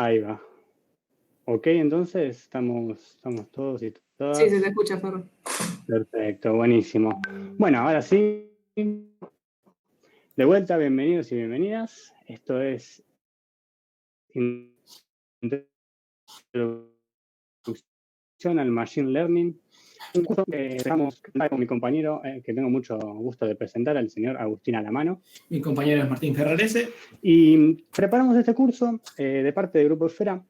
Ahí va. Ok, entonces estamos todos y Sí, todas. se te escucha, Ferro. Perfecto, buenísimo. Bueno, ahora sí, de vuelta, bienvenidos y bienvenidas. Esto es Introducción al Machine Learning, un curso que estamos con mi compañero, que tengo mucho gusto de presentar, el señor Agustín Alamano. Mi compañero es Martín Ferrarese. Y preparamos este curso de parte del Grupo Esfera,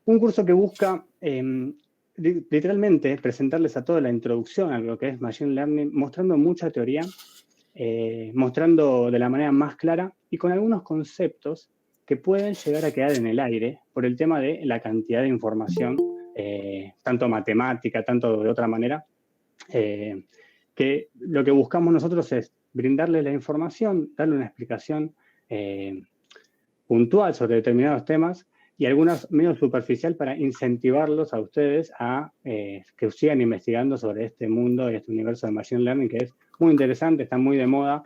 un curso que busca literalmente presentarles a toda la introducción a lo que es Machine Learning, mostrando mucha teoría, mostrando de la manera más clara y con algunos conceptos que pueden llegar a quedar en el aire por el tema de la cantidad de información, tanto matemática, tanto de otra manera, que lo que buscamos nosotros es brindarles la información, darle una explicación puntual sobre determinados temas y algunas medio superficial para incentivarlos a ustedes a que sigan investigando sobre este mundo y este universo de Machine Learning, que es muy interesante, está muy de moda,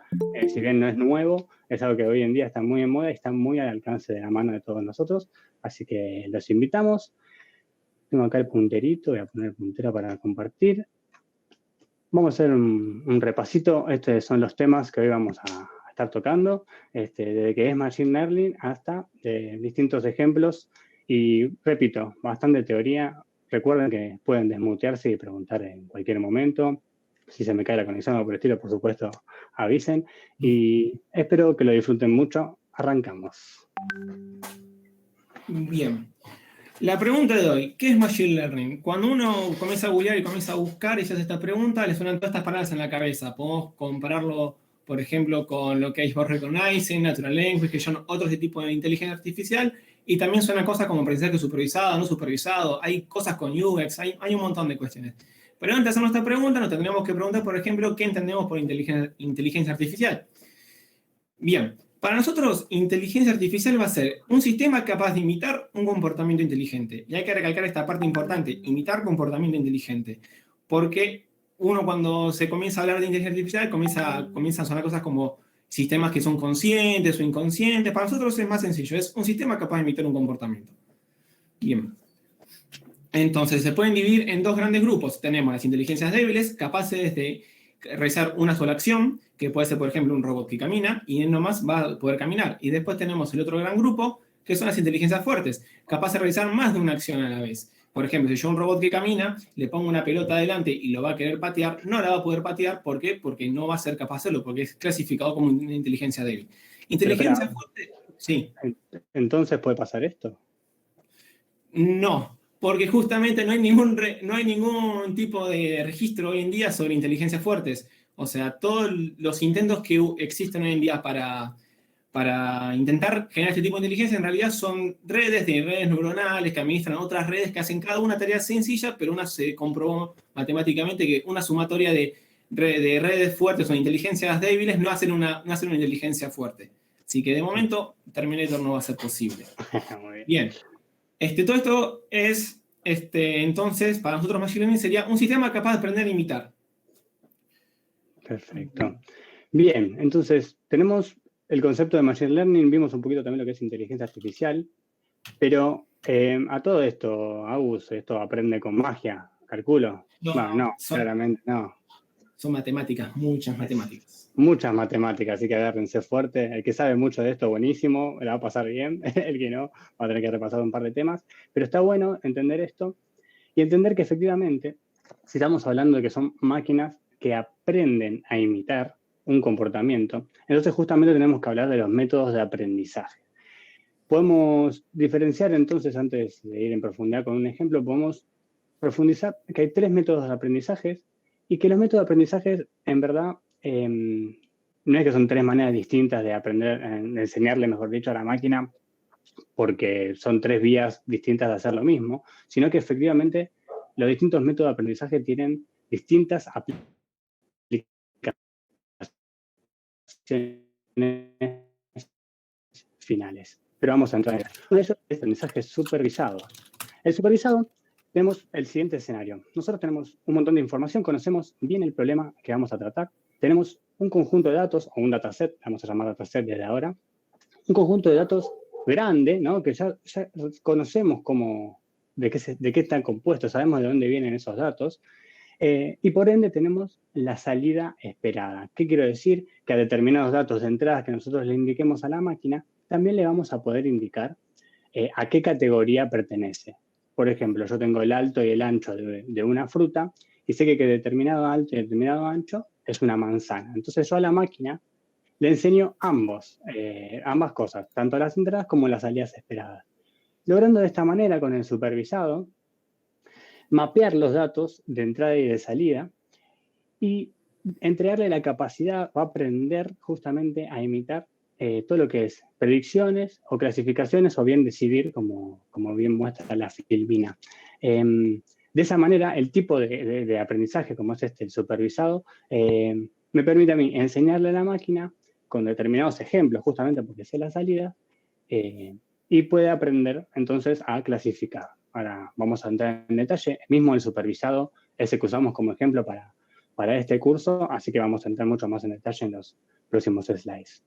si bien no es nuevo, es algo que hoy en día está muy de moda y está muy al alcance de la mano de todos nosotros, así que los invitamos. Tengo acá el punterito, voy a poner puntero para compartir. Vamos a hacer un repasito. Estos son los temas que hoy vamos a estar tocando, desde que es Machine Learning hasta distintos ejemplos. Y repito, bastante teoría. Recuerden que pueden desmutearse y preguntar en cualquier momento. Si se me cae la conexión o por el estilo, por supuesto, avisen. Y espero que lo disfruten mucho. Arrancamos. Bien. La pregunta de hoy, ¿qué es Machine Learning? Cuando uno comienza a googlear y comienza a buscar y se hace esta pregunta, le suenan todas estas palabras en la cabeza. Podemos compararlo, por ejemplo, con lo que es Voice Recognizing, Natural Language, que son otros de tipo de inteligencia artificial, y también suena cosas como aprendizaje supervisado, no supervisado, hay cosas con UX, hay un montón de cuestiones. Pero antes de hacernos esta pregunta, nos tendríamos que preguntar, por ejemplo, ¿qué entendemos por inteligencia artificial? Bien, para nosotros, inteligencia artificial va a ser un sistema capaz de imitar un comportamiento inteligente. Y hay que recalcar esta parte importante, imitar comportamiento inteligente. Porque uno cuando se comienza a hablar de inteligencia artificial, comienza a sonar cosas como sistemas que son conscientes o inconscientes. Para nosotros es más sencillo, es un sistema capaz de imitar un comportamiento. Bien. Entonces, se pueden dividir en dos grandes grupos. Tenemos las inteligencias débiles, capaces de realizar una sola acción, que puede ser, por ejemplo, un robot que camina, y él nomás va a poder caminar. Y después tenemos el otro gran grupo, que son las inteligencias fuertes, capaces de realizar más de una acción a la vez. Por ejemplo, si yo a un robot que camina, le pongo una pelota adelante y lo va a querer patear, no la va a poder patear. ¿Por qué? Porque no va a ser capaz de hacerlo, porque es clasificado como una inteligencia débil. Inteligencia fuerte, sí. Entonces, ¿puede pasar esto? No, porque justamente no hay ningún tipo de registro hoy en día sobre inteligencias fuertes. O sea, todos los intentos que existen hoy en día para intentar generar este tipo de inteligencia en realidad son redes neuronales que administran otras redes que hacen cada una tarea sencilla, pero una se comprobó matemáticamente que una sumatoria de redes fuertes o inteligencias débiles no hacen una inteligencia fuerte. Así que de momento Terminator no va a ser posible. Muy Bien. Todo esto es, entonces, para nosotros Machine Learning sería un sistema capaz de aprender a imitar. Perfecto. Bien, entonces tenemos el concepto de Machine Learning, vimos un poquito también lo que es inteligencia artificial, pero a todo esto, Agus, esto aprende con magia, calculo. No, claramente no. Son matemáticas, muchas matemáticas. Muchas matemáticas, así que agárrense fuerte. El que sabe mucho de esto, buenísimo, la va a pasar bien. El que no, va a tener que repasar un par de temas. Pero está bueno entender esto y entender que efectivamente, si estamos hablando de que son máquinas que aprenden a imitar un comportamiento, entonces justamente tenemos que hablar de los métodos de aprendizaje. Podemos diferenciar entonces, antes de ir en profundidad con un ejemplo, podemos profundizar que hay 3 métodos de aprendizaje y que los métodos de aprendizaje en verdad no es que son 3 maneras distintas de aprender, de enseñarle, mejor dicho, a la máquina porque son 3 vías distintas de hacer lo mismo, sino que efectivamente los distintos métodos de aprendizaje tienen distintas aplicaciones finales. Pero vamos a entrar en eso. Uno de ellos es aprendizaje supervisado. El supervisado, tenemos el siguiente escenario. Nosotros tenemos un montón de información, conocemos bien el problema que vamos a tratar, tenemos un conjunto de datos, o un dataset, vamos a llamar dataset desde ahora, un conjunto de datos grande, ¿no? Que ya conocemos de qué están compuestos, sabemos de dónde vienen esos datos, y por ende tenemos la salida esperada. ¿Qué quiero decir? Que a determinados datos de entrada que nosotros le indiquemos a la máquina, también le vamos a poder indicar a qué categoría pertenece. Por ejemplo, yo tengo el alto y el ancho de una fruta y sé que determinado alto y determinado ancho es una manzana. Entonces yo a la máquina le enseño ambas cosas, tanto las entradas como las salidas esperadas. Logrando de esta manera con el supervisado, mapear los datos de entrada y de salida y entregarle la capacidad o aprender justamente a imitar todo lo que es predicciones o clasificaciones o bien decidir, como bien muestra la filmina. De esa manera, el tipo de aprendizaje, como es el supervisado, me permite a mí enseñarle a la máquina con determinados ejemplos, justamente porque sé la salida, y puede aprender entonces a clasificar. Ahora vamos a entrar en detalle. Mismo el supervisado, ese que usamos como ejemplo para este curso, así que vamos a entrar mucho más en detalle en los próximos slides.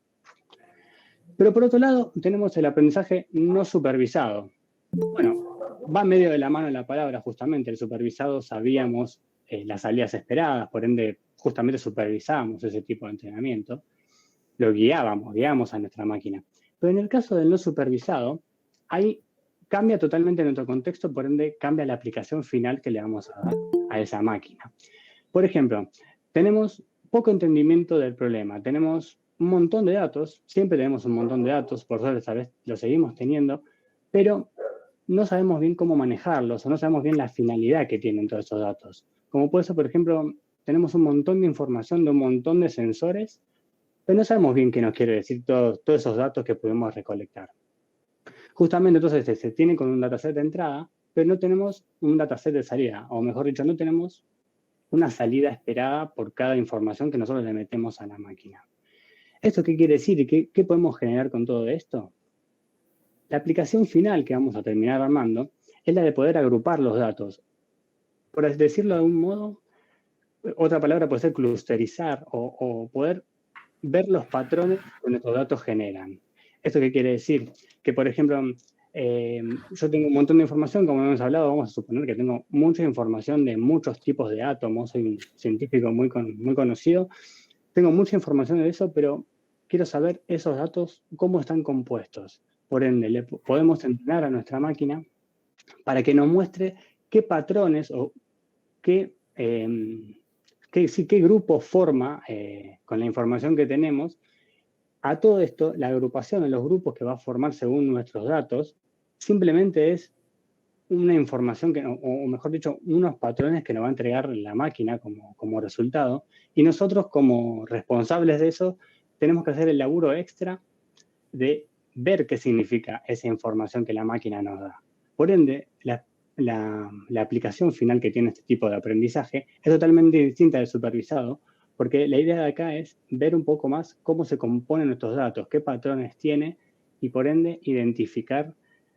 Pero por otro lado, tenemos el aprendizaje no supervisado. Bueno, va medio de la mano la palabra, justamente. El supervisado sabíamos las salidas esperadas, por ende, justamente supervisábamos ese tipo de entrenamiento. Lo guiábamos a nuestra máquina. Pero en el caso del no supervisado, ahí cambia totalmente nuestro contexto, por ende, cambia la aplicación final que le vamos a dar a esa máquina. Por ejemplo, tenemos poco entendimiento del problema, tenemos un montón de datos, siempre tenemos un montón de datos, por suerte esta vez lo seguimos teniendo, pero no sabemos bien cómo manejarlos o no sabemos bien la finalidad que tienen todos esos datos. Como puede ser, por ejemplo, tenemos un montón de información de un montón de sensores, pero no sabemos bien qué nos quiere decir todos esos datos que podemos recolectar. Justamente entonces se tiene con un dataset de entrada, pero no tenemos un dataset de salida, o mejor dicho, no tenemos una salida esperada por cada información que nosotros le metemos a la máquina. ¿Esto qué quiere decir y qué podemos generar con todo esto? La aplicación final que vamos a terminar armando es la de poder agrupar los datos. Por decirlo de algún modo, otra palabra puede ser clusterizar o poder ver los patrones que nuestros datos generan. ¿Esto qué quiere decir? Que, por ejemplo, yo tengo un montón de información, como hemos hablado, vamos a suponer que tengo mucha información de muchos tipos de átomos, soy un científico muy conocido, tengo mucha información de eso, pero quiero saber esos datos, cómo están compuestos. Por ende, le podemos entrenar a nuestra máquina para que nos muestre qué patrones o qué grupo forma, con la información que tenemos. A todo esto, la agrupación de los grupos que va a formar según nuestros datos, simplemente es una información, o mejor dicho, unos patrones que nos va a entregar la máquina como resultado, y nosotros como responsables de eso tenemos que hacer el laburo extra de ver qué significa esa información que la máquina nos da. Por ende, la aplicación final que tiene este tipo de aprendizaje es totalmente distinta del supervisado, porque la idea de acá es ver un poco más cómo se componen nuestros datos, qué patrones tiene, y por ende identificar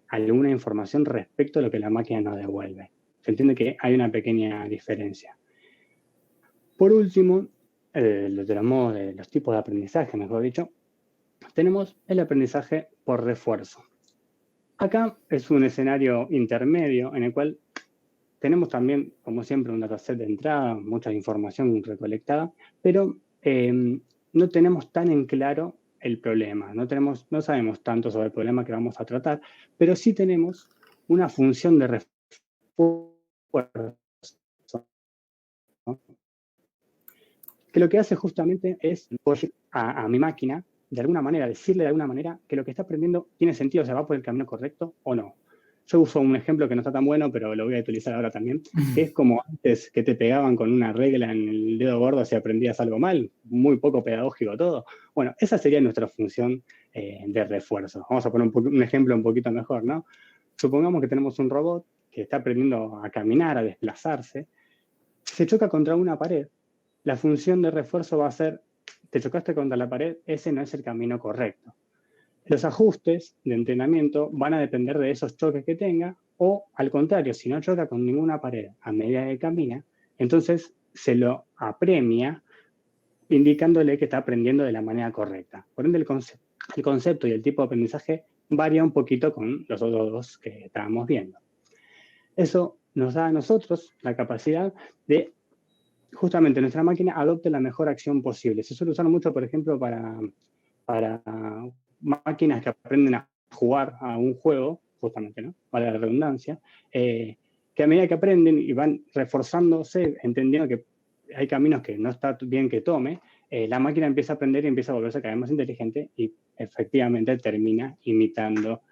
alguna información respecto a lo que la máquina nos devuelve. Se entiende que hay una pequeña diferencia. Por último, los tipos de aprendizaje, mejor dicho, tenemos el aprendizaje por refuerzo. Acá es un escenario intermedio en el cual tenemos también, como siempre, un dataset de entrada, mucha información recolectada, pero no tenemos tan en claro el problema, no sabemos tanto sobre el problema que vamos a tratar, pero sí tenemos una función de refuerzo, ¿no? Que lo que hace justamente es a mi máquina, de alguna manera, decirle de alguna manera que lo que está aprendiendo tiene sentido, o sea, va por el camino correcto o no. Yo uso un ejemplo que no está tan bueno, pero lo voy a utilizar ahora también, que es como antes que te pegaban con una regla en el dedo gordo si aprendías algo mal, muy poco pedagógico todo. Bueno, esa sería nuestra función de refuerzo. Vamos a poner un ejemplo un poquito mejor, ¿no? Supongamos que tenemos un robot que está aprendiendo a caminar, a desplazarse, se choca contra una pared. La función de refuerzo va a ser, te chocaste contra la pared, ese no es el camino correcto. Los ajustes de entrenamiento van a depender de esos choques que tenga, o al contrario, si no choca con ninguna pared a medida que camina, entonces se lo apremia indicándole que está aprendiendo de la manera correcta. Por ende, el concepto y el tipo de aprendizaje varía un poquito con los otros dos que estábamos viendo. Eso nos da a nosotros la capacidad de, justamente, nuestra máquina adopte la mejor acción posible. Se suele usar mucho, por ejemplo, para máquinas que aprenden a jugar a un juego, justamente, ¿no? Para la redundancia, que a medida que aprenden y van reforzándose, entendiendo que hay caminos que no está bien que tome, la máquina empieza a aprender y empieza a volverse cada vez más inteligente y efectivamente termina imitando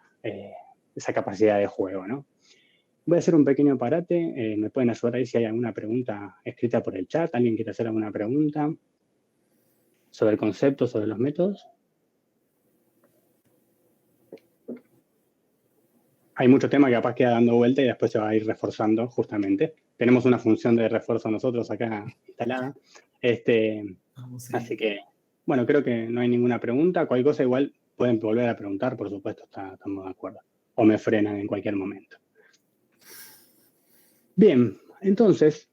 esa capacidad de juego, ¿no? Voy a hacer un pequeño parate. Me pueden ayudar ahí si hay alguna pregunta escrita por el chat. ¿Alguien quiere hacer alguna pregunta sobre el concepto, sobre los métodos? Hay mucho tema que capaz queda dando vuelta y después se va a ir reforzando justamente. Tenemos una función de refuerzo nosotros acá instalada. Así que, bueno, creo que no hay ninguna pregunta. Cualquier cosa igual pueden volver a preguntar, por supuesto, estamos de acuerdo. O me frenan en cualquier momento. Bien, entonces,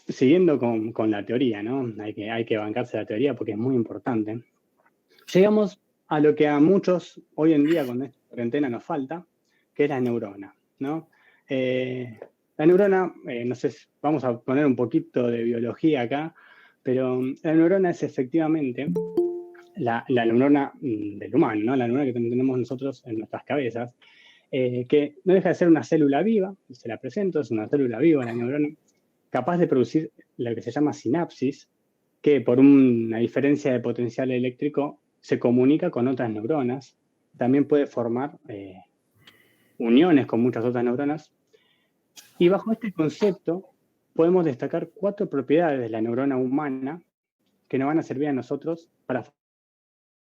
siguiendo con la teoría, ¿no? Hay que bancarse la teoría porque es muy importante. Llegamos a lo que a muchos hoy en día con esta cuarentena nos falta, que es la neurona, ¿no? La neurona, no sé, vamos a poner un poquito de biología acá, pero la neurona es efectivamente la neurona del humano, ¿no? La neurona que tenemos nosotros en nuestras cabezas, que no deja de ser una célula viva, se la presento, es una célula viva la neurona, capaz de producir lo que se llama sinapsis, que por una diferencia de potencial eléctrico se comunica con otras neuronas, también puede formar uniones con muchas otras neuronas, y bajo este concepto podemos destacar 4 propiedades de la neurona humana que nos van a servir a nosotros para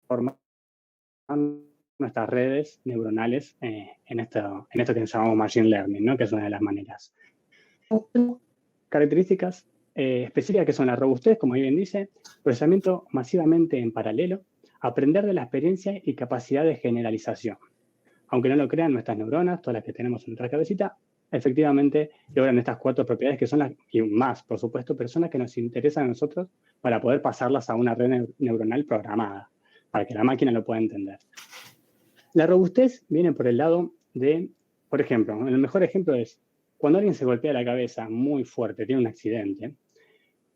formar nuestras redes neuronales en esto que llamamos Machine Learning, ¿no? Que es una de las maneras. Características específicas que son la robustez, como bien dice, procesamiento masivamente en paralelo, aprender de la experiencia y capacidad de generalización. Aunque no lo crean, nuestras neuronas, todas las que tenemos en nuestra cabecita, efectivamente logran estas 4 propiedades que son las, y más, por supuesto, pero son las que nos interesan a nosotros para poder pasarlas a una red neuronal programada, para que la máquina lo pueda entender. La robustez viene por el lado de, por ejemplo, el mejor ejemplo es cuando alguien se golpea la cabeza muy fuerte, tiene un accidente,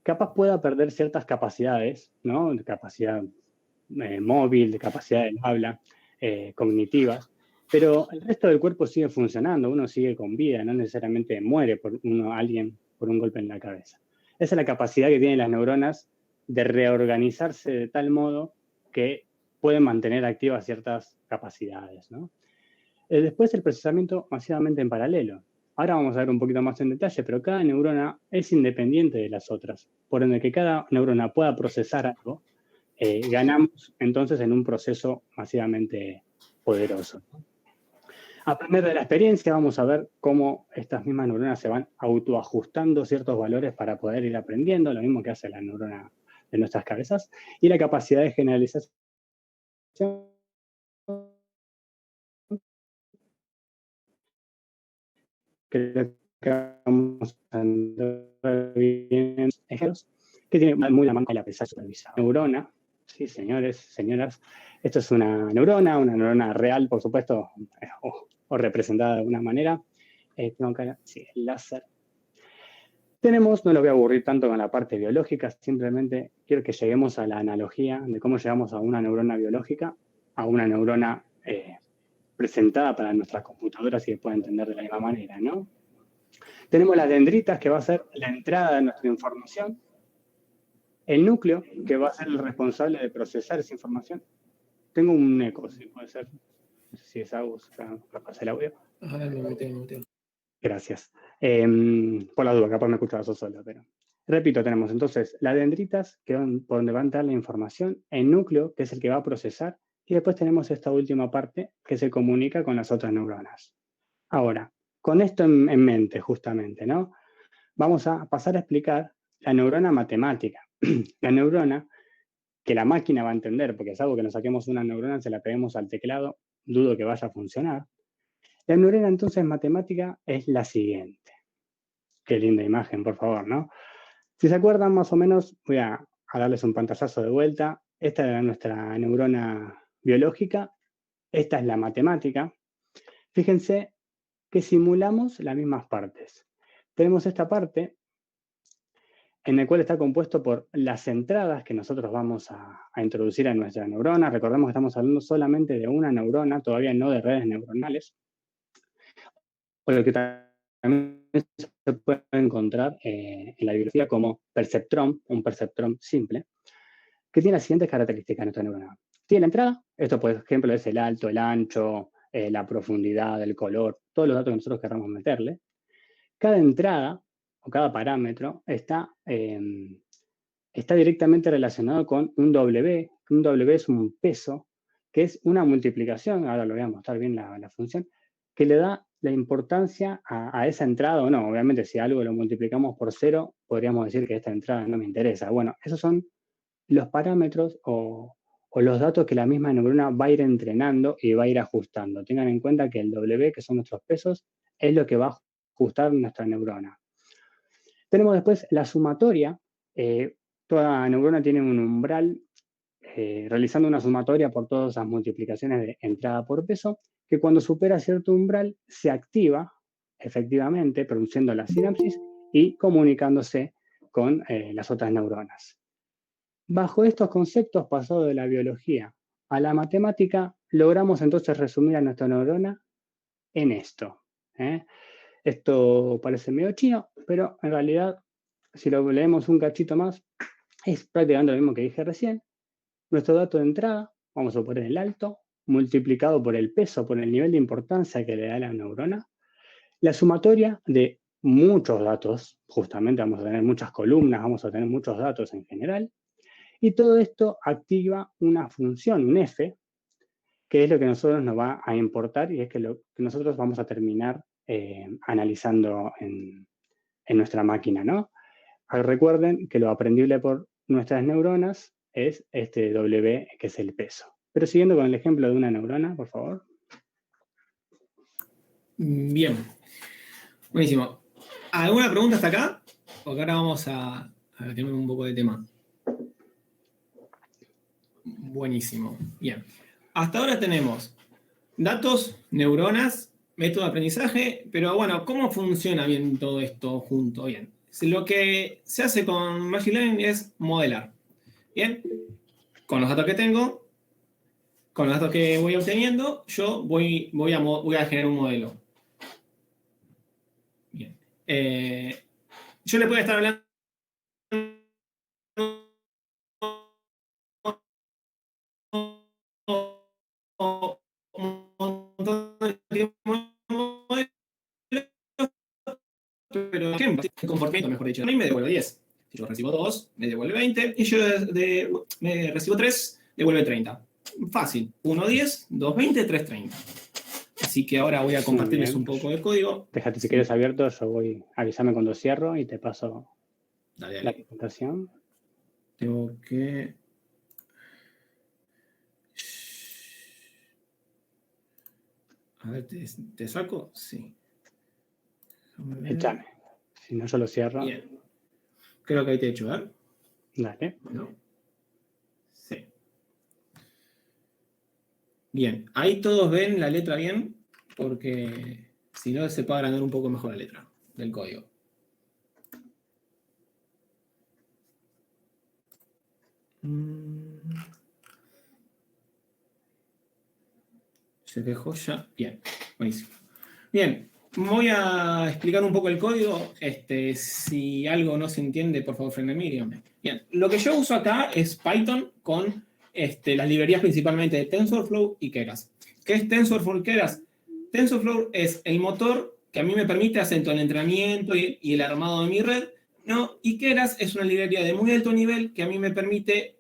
capaz pueda perder ciertas capacidades, ¿no? De capacidad móvil, de capacidad del habla, cognitivas, pero el resto del cuerpo sigue funcionando, uno sigue con vida, no necesariamente muere alguien por un golpe en la cabeza. Esa es la capacidad que tienen las neuronas de reorganizarse de tal modo que pueden mantener activas ciertas capacidades, ¿no? Después el procesamiento masivamente en paralelo. Ahora vamos a ver un poquito más en detalle, pero cada neurona es independiente de las otras. Por ende, que cada neurona pueda procesar algo, ganamos entonces en un proceso masivamente poderoso. Aprender de la experiencia, vamos a ver cómo estas mismas neuronas se van autoajustando ciertos valores para poder ir aprendiendo, lo mismo que hace la neurona de nuestras cabezas, y la capacidad de generalización creo que vamos a entrar bien ejemplos, que tiene muy la mano con la pesa supervisada. Neurona, sí, señores, señoras, esto es una neurona real, por supuesto, o representada de alguna manera. Tengo acá, sí, el láser. Tenemos, no lo voy a aburrir tanto con la parte biológica, simplemente quiero que lleguemos a la analogía de cómo llegamos a una neurona biológica, a una neurona presentada para nuestras computadoras y que pueda entender de la misma manera, ¿no? Tenemos las dendritas, que va a ser la entrada de nuestra información, el núcleo, que va a ser el responsable de procesar esa información. Tengo un eco, si puede ser, no sé si es algo, capaz el audio. Me meteo. Gracias. Por la duda, capaz me escuchaba eso solo, pero... Repito, tenemos entonces las dendritas, que van por donde va a entrar la información, el núcleo, que es el que va a procesar, y después tenemos esta última parte que se comunica con las otras neuronas. Ahora, con esto en mente, justamente, ¿no? Vamos a pasar a explicar la neurona matemática. La neurona que la máquina va a entender, porque es algo que nos saquemos una neurona, se la peguemos al teclado, dudo que vaya a funcionar. La neurona entonces matemática es la siguiente. Qué linda imagen, por favor, ¿no? Si se acuerdan más o menos, voy a darles un pantallazo de vuelta. Esta era nuestra neurona biológica. esta es la matemática. Fíjense que simulamos las mismas partes. Tenemos esta parte en la cual está compuesto por las entradas que nosotros vamos a introducir a nuestra neurona. Recordemos que estamos hablando solamente de una neurona, todavía no de redes neuronales. O lo que también se puede encontrar en la biología como perceptrón, un perceptrón simple, que tiene las siguientes características en nuestra neurona. Tiene la entrada, esto por ejemplo es el alto, el ancho, la profundidad, el color, todos los datos que nosotros queramos meterle. Cada entrada o cada parámetro está directamente relacionado con un W. Un W es un peso, que es una multiplicación, ahora lo voy a mostrar bien la función, que le da la importancia a esa entrada o no. Obviamente, si algo lo multiplicamos por 0, podríamos decir que esta entrada no me interesa. Bueno, esos son los parámetros o los datos que la misma neurona va a ir entrenando y va a ir ajustando. Tengan en cuenta que el W, que son nuestros pesos, es lo que va a ajustar nuestra neurona. Tenemos después la sumatoria. Toda neurona tiene un umbral realizando una sumatoria por todas esas multiplicaciones de entrada por peso, que cuando supera cierto umbral se activa efectivamente, produciendo la sinapsis y comunicándose con las otras neuronas. Bajo estos conceptos pasados de la biología a la matemática, logramos entonces resumir a nuestra neurona en esto. Esto parece medio chino, pero en realidad, si lo leemos un cachito más, es prácticamente lo mismo que dije recién. Nuestro dato de entrada, vamos a poner el alto, multiplicado por el peso, por el nivel de importancia que le da la neurona. La sumatoria de muchos datos, justamente vamos a tener muchas columnas, vamos a tener muchos datos en general. Y todo esto activa una función, un F, que es lo que a nosotros nos va a importar y es que lo que nosotros vamos a terminar analizando en nuestra máquina, ¿no? Recuerden que lo aprendible por nuestras neuronas es este W, que es el peso. Pero siguiendo con el ejemplo de una neurona, por favor. Bien. Buenísimo. ¿Alguna pregunta hasta acá? Porque ahora vamos a tener un poco de tema. Buenísimo. Bien. Hasta ahora tenemos datos, neuronas, método de aprendizaje, pero bueno, ¿cómo funciona bien todo esto junto? Bien. Lo que se hace con Machine Learning es modelar. Bien. Con los datos que tengo, con los datos que voy obteniendo, yo voy a generar un modelo. Bien. Yo le puedo estar hablando un montón de modelos, pero el comportamiento, mejor dicho, a mí me devuelve 10. Si yo recibo 2, me devuelve 20. Y yo me recibo 3, devuelve 30. Fácil. 1, 10, 2, 20, 3, 30. Así que ahora voy a compartirles un poco de código. Déjate si quieres abierto, yo voy, avísame cuando cierro y te paso la presentación. Tengo que... A ver, ¿te saco? Sí. Échame. Si no, yo lo cierro. Bien. Creo que ahí te he hecho, ¿ver? Dale. ¿No? Sí. Bien. Ahí todos ven la letra bien, porque si no se puede agrandar un poco mejor la letra del código. Se dejó ya. Bien. Buenísimo. Bien. Voy a explicar un poco el código. Si algo no se entiende, por favor, frenenme y díganme. Bien. Lo que yo uso acá es Python con las librerías principalmente de TensorFlow y Keras. ¿Qué es TensorFlow y Keras? TensorFlow es el motor que a mí me permite hacer todo el entrenamiento y el armado de mi red, ¿no? Y Keras es una librería de muy alto nivel que a mí me permite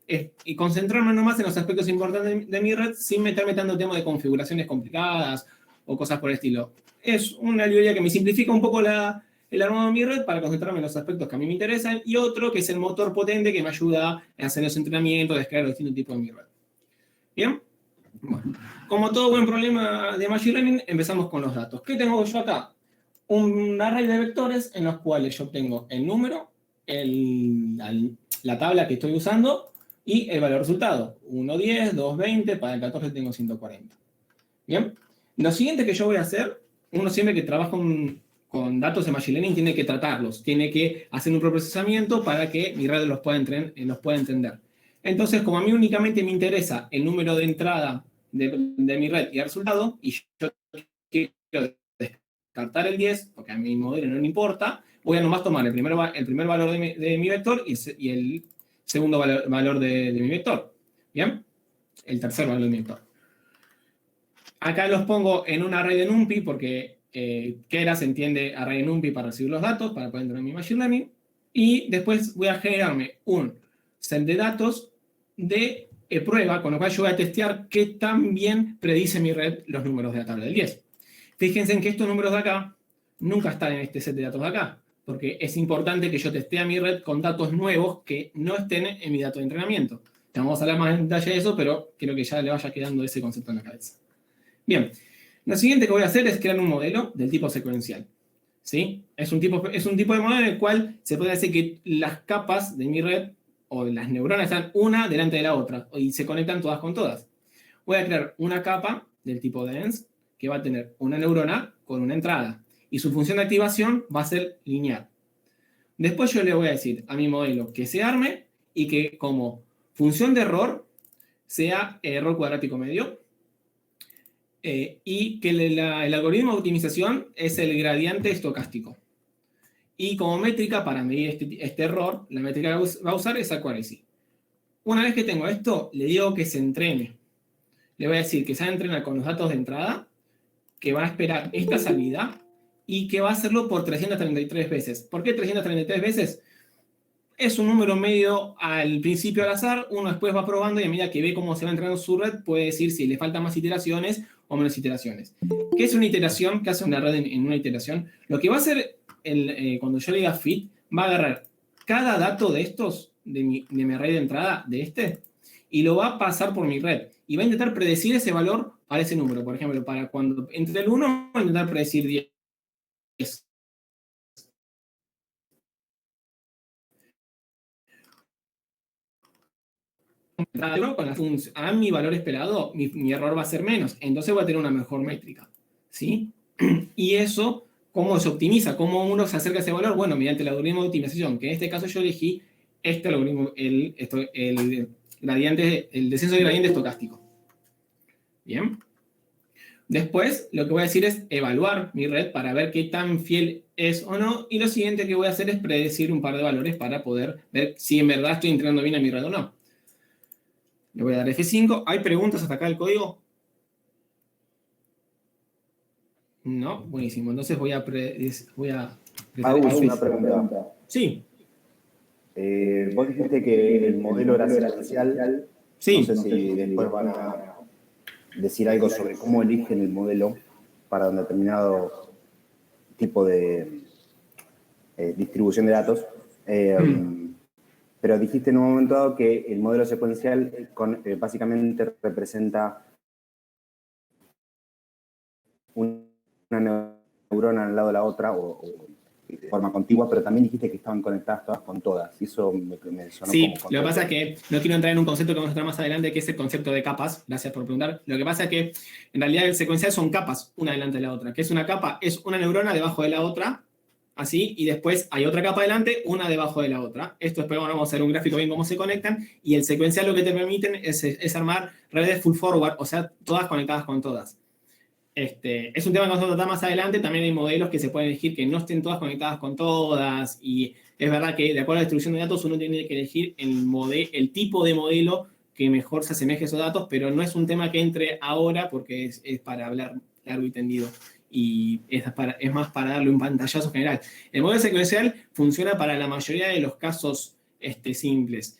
concentrarme nomás en los aspectos importantes de mi red sin meterme tanto tema de configuraciones complicadas o cosas por el estilo. Es una librería que me simplifica un poco el armado de mi red para concentrarme en los aspectos que a mí me interesan, y otro que es el motor potente que me ayuda a hacer los entrenamientos, a descargar los distintos tipos de mi red. ¿Bien? Bueno, como todo buen problema de Machine Learning, empezamos con los datos. ¿Qué tengo yo acá? Un array de vectores en los cuales yo obtengo el número, la tabla que estoy usando y el valor resultado. 1, 10, 2, 20, para el 14 tengo 140. Bien. Lo siguiente que yo voy a hacer, uno siempre que trabaja con datos de Machine Learning tiene que tratarlos, tiene que hacer un procesamiento para que mi red los pueda entender. Entonces, como a mí únicamente me interesa el número de entrada de mi red y el resultado, y yo quiero descartar el 10, porque a mi modelo no le importa, voy a nomás tomar el primer valor de mi vector y el segundo valor de mi vector. ¿Bien? El tercer valor de mi vector. Acá los pongo en un array de NumPy porque Keras entiende array de NumPy para recibir los datos, para poder entrar en mi Machine Learning. Y después voy a generarme un set de datos de prueba, con lo cual yo voy a testear qué tan bien predice mi red los números de la tabla del 10. Fíjense en que estos números de acá nunca están en este set de datos de acá, porque es importante que yo testee a mi red con datos nuevos que no estén en mi dato de entrenamiento. Te vamos a hablar más en detalle de eso, pero quiero que ya le vaya quedando ese concepto en la cabeza. Bien, lo siguiente que voy a hacer es crear un modelo del tipo secuencial. ¿Sí? Es un tipo de modelo en el cual se puede decir que las capas de mi red o las neuronas están una delante de la otra y se conectan todas con todas. Voy a crear una capa del tipo dense que va a tener una neurona con una entrada y su función de activación va a ser lineal. Después yo le voy a decir a mi modelo que se arme y que como función de error sea error cuadrático medio. Y que el algoritmo de optimización es el gradiente estocástico. Y como métrica para medir este error, la métrica que va a usar es accuracy. Una vez que tengo esto, le digo que se entrene. Le voy a decir que se va a entrenar con los datos de entrada, que va a esperar esta salida y que va a hacerlo por 333 veces. ¿Por qué 333 veces? Es un número medio al principio al azar, uno después va probando y a medida que ve cómo se va entrenando su red, puede decir si le faltan más iteraciones o menos iteraciones. ¿Qué es una iteración? ¿Qué hace una red en una iteración? Lo que va a hacer cuando yo le diga fit, va a agarrar cada dato de estos, de mi array de entrada, de este, y lo va a pasar por mi red. Y va a intentar predecir ese valor para ese número. Por ejemplo, para cuando entre el 1, va a intentar predecir 10. Con la función, a mi valor esperado, mi error va a ser menos. Entonces voy a tener una mejor métrica. ¿Sí? Y eso, ¿cómo se optimiza? ¿Cómo uno se acerca a ese valor? Bueno, mediante el algoritmo de optimización, que en este caso yo elegí este algoritmo, el descenso de gradiente estocástico. Bien. Después, lo que voy a decir es evaluar mi red para ver qué tan fiel es o no. Y lo siguiente que voy a hacer es predecir un par de valores para poder ver si en verdad estoy entrenando bien a mi red o no. Le voy a dar F5. ¿Hay preguntas hasta acá del código? No, buenísimo. Entonces voy a Hago una pregunta. Sí. Vos dijiste que el modelo era secuencial. Sí. No sé si después van a decir algo sobre cómo eligen el modelo para un determinado tipo de distribución de datos. Pero dijiste en un momento dado que el modelo secuencial básicamente representa una neurona al lado de la otra o de forma contigua, pero también dijiste que estaban conectadas todas con todas. Y eso me sonó sí, como lo que pasa es que no quiero entrar en un concepto que vamos a entrar más adelante, que es el concepto de capas. Gracias por preguntar. Lo que pasa es que en realidad el secuencial son capas, una delante de la otra. Que es una capa? Es una neurona debajo de la otra, así, y después hay otra capa delante, una debajo de la otra. Esto después vamos a hacer un gráfico bien cómo se conectan, y el secuencial lo que te permiten es armar redes full forward, o sea, todas conectadas con todas. Es un tema que vamos a tratar más adelante. También hay modelos que se pueden elegir que no estén todas conectadas con todas, y es verdad que de acuerdo a la distribución de datos uno tiene que elegir el tipo de modelo que mejor se asemeje a esos datos, pero no es un tema que entre ahora porque es para hablar largo y tendido, y es más para darle un pantallazo general. El modelo secuencial funciona para la mayoría de los casos simples.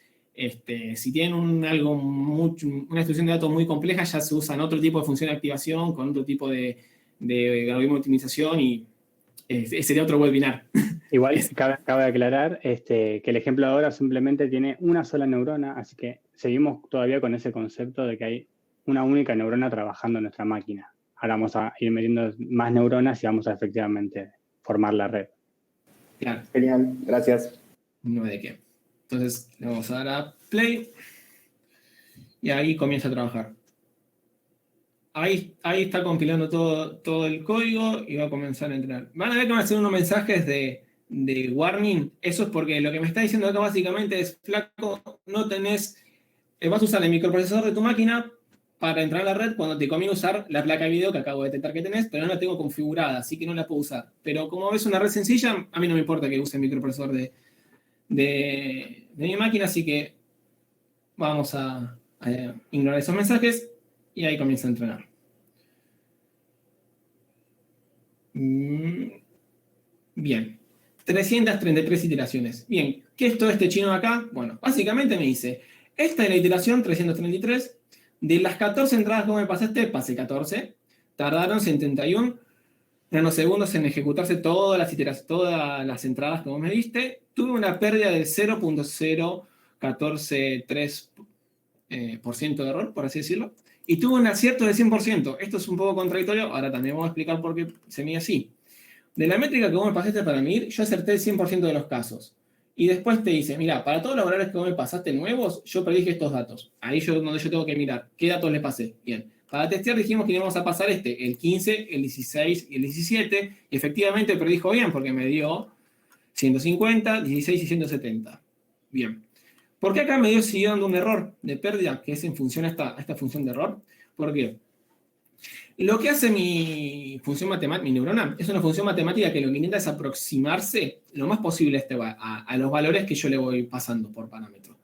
Si tienen una distribución de datos muy compleja, ya se usan otro tipo de función de activación con otro tipo de algoritmo de optimización, y sería otro webinar. Igual cabe aclarar que el ejemplo de ahora simplemente tiene una sola neurona, así que seguimos todavía con ese concepto de que hay una única neurona trabajando en nuestra máquina. Ahora vamos a ir metiendo más neuronas y vamos a efectivamente formar la red. Claro. Genial, gracias. No hay de qué. Entonces le vamos a dar a play y ahí comienza a trabajar. ahí está compilando todo el código y va a comenzar a entrenar. Van a ver que van a hacer unos mensajes de warning. Eso es porque lo que me está diciendo acá básicamente es, flaco, no tenés, vas a usar el microprocesador de tu máquina para entrar a la red cuando te conviene usar la placa de video que acabo de detectar que tenés, pero no la tengo configurada, así que no la puedo usar. Pero como ves una red sencilla, a mí no me importa que use el microprocesador de mi máquina, así que vamos a ignorar esos mensajes y ahí comienza a entrenar. Bien. 333 iteraciones. Bien, ¿qué es todo este chino de acá? Bueno, básicamente me dice, esta es la iteración 333. De las 14 entradas que me pasaste, pasé 14. Tardaron 71 nanosegundos en ejecutarse todas las entradas que vos me diste. Tuve una pérdida del 0.0143% de error, por así decirlo. Y tuve un acierto del 100%. Esto es un poco contradictorio. Ahora también vamos a explicar por qué se mide así. De la métrica que vos me pasaste para medir, yo acerté el 100% de los casos. Y después te dice, mira, para todos los valores que vos me pasaste nuevos, yo predije estos datos. Ahí es donde yo tengo que mirar qué datos le pasé. Bien. Para testear dijimos que íbamos a pasar el 15, el 16 y el 17. Y efectivamente predijo bien porque me dio 150, 16 y 170. Bien. ¿Por qué acá me siguió dando un error de pérdida, que es en función a esta función de error? ¿Por qué? Lo que hace mi función matemática, mi neurona, es una función matemática que lo que intenta es aproximarse lo más posible a los valores que yo le voy pasando por parámetro.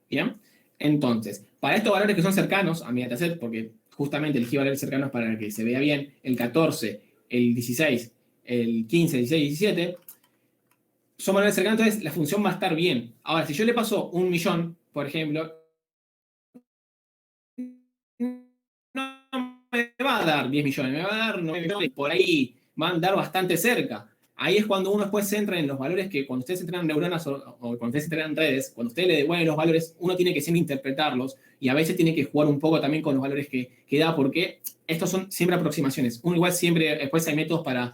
¿Bien? Entonces, para estos valores que son cercanos a mi dataset, porque justamente elegí valores cercanos para que se vea bien, el 14, el 16, el 15, el 16 y 17, son valores cercanos, entonces la función va a estar bien. Ahora, si yo le paso 1.000.000, por ejemplo, no me va a dar 10 millones, me va a dar 9 millones, por ahí va a andar bastante cerca. Ahí es cuando uno después se entra en los valores que cuando ustedes entrenan neuronas o cuando ustedes entrenan redes, cuando ustedes le devuelven los valores, uno tiene que siempre interpretarlos y a veces tiene que jugar un poco también con los valores que da, porque estos son siempre aproximaciones. Uno igual siempre, después hay métodos para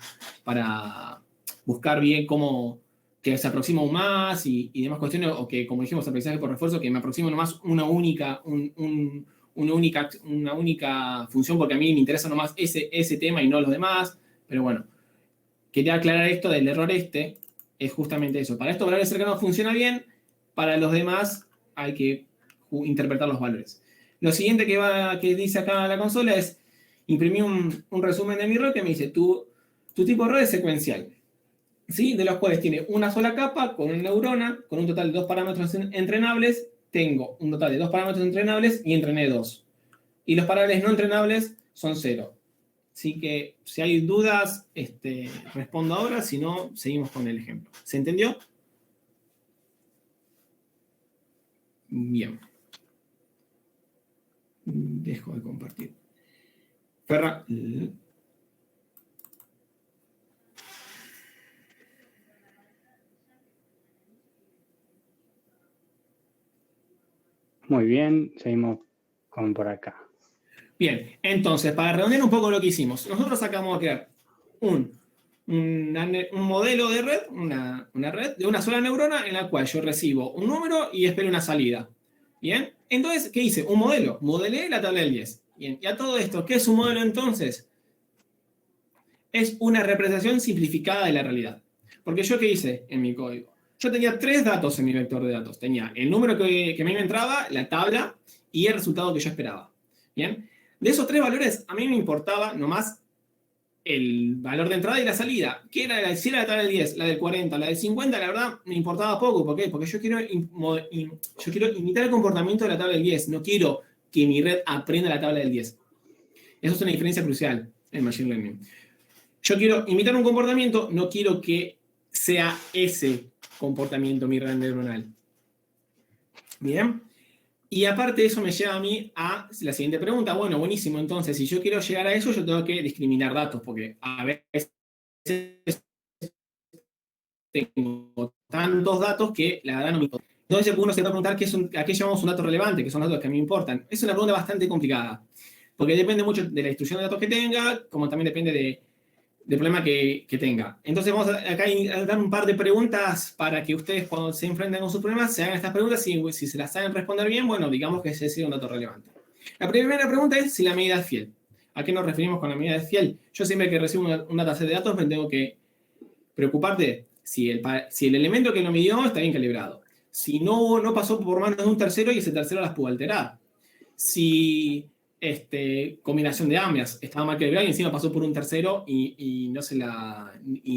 buscar bien cómo que se aproxima aún más y demás cuestiones, o que, como dijimos, aprendizaje por refuerzo, que me aproximo nomás una única función, porque a mí me interesa nomás ese tema y no los demás. Pero bueno, quería aclarar esto del error es justamente eso. Para estos valores cercanos funciona bien, para los demás hay que interpretar los valores. Lo siguiente que dice acá la consola es, imprimí un resumen de mi error que me dice, tu tipo de error es secuencial, ¿sí? De los cuales tiene una sola capa con una neurona, con un total de 2 parámetros entrenables. Tengo un total de 2 parámetros entrenables y entrené 2. Y los parámetros no entrenables son 0. Así que si hay dudas, respondo ahora, si no, seguimos con el ejemplo. ¿Se entendió? Bien. Dejo de compartir. Ferra. Muy bien, seguimos con por acá. Bien, entonces, para redondear un poco lo que hicimos, nosotros acabamos de crear un modelo de red, una red de una sola neurona en la cual yo recibo un número y espero una salida. Bien, entonces, ¿qué hice? Un modelo. Modelé la tabla del 10. Bien, y a todo esto, ¿qué es un modelo entonces? Es una representación simplificada de la realidad. Porque yo, ¿qué hice en mi código? Yo tenía 3 datos en mi vector de datos. Tenía el número que a mí me entraba, la tabla y el resultado que yo esperaba. Bien, de esos 3 valores, a mí me importaba nomás el valor de entrada y la salida. ¿Qué era? Si era la tabla del 10, la del 40, la del 50, la verdad me importaba poco. ¿Por qué? Porque yo quiero imitar el comportamiento de la tabla del 10. No quiero que mi red aprenda la tabla del 10. Eso es una diferencia crucial en Machine Learning. Yo quiero imitar un comportamiento, no quiero que sea ese comportamiento mi red neuronal. Bien. Y aparte de eso me lleva a mí a la siguiente pregunta. Bueno, buenísimo. Entonces, si yo quiero llegar a eso, yo tengo que discriminar datos, porque a veces tengo tantos datos que la verdad no me importa. Entonces uno se va a preguntar a qué llamamos un dato relevante, que son los datos que a mí me importan. Es una pregunta bastante complicada, porque depende mucho de la distribución de datos que tenga, como también depende del problema que tenga. Entonces vamos acá a dar un par de preguntas para que ustedes cuando se enfrenten con sus problemas se hagan estas preguntas y si se las saben responder bien, bueno, digamos que ese es un dato relevante. La primera pregunta es si la medida es fiel. ¿A qué nos referimos con la medida de fiel? Yo siempre que recibo un dataset de datos me tengo que preocupar de si el elemento que lo midió está bien calibrado. Si no pasó por manos de un tercero y ese tercero las pudo alterar. Si combinación de AMIAs estaba mal calibrado y encima pasó por un tercero y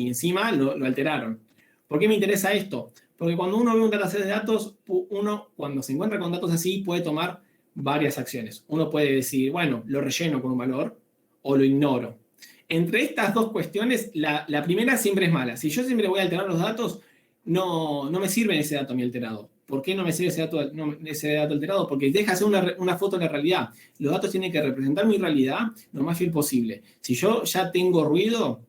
encima lo alteraron. ¿Por qué me interesa esto? Porque cuando uno ve un dataset de datos, uno cuando se encuentra con datos así puede tomar varias acciones. Uno puede decir, bueno, lo relleno con un valor o lo ignoro. Entre estas dos cuestiones, la primera siempre es mala. Si yo siempre voy a alterar los datos, no me sirve ese dato a mí alterado. ¿Por qué no me sirve ese dato alterado? Porque deja hacer una foto de la realidad. Los datos tienen que representar mi realidad lo más fiel posible. Si yo ya tengo ruido,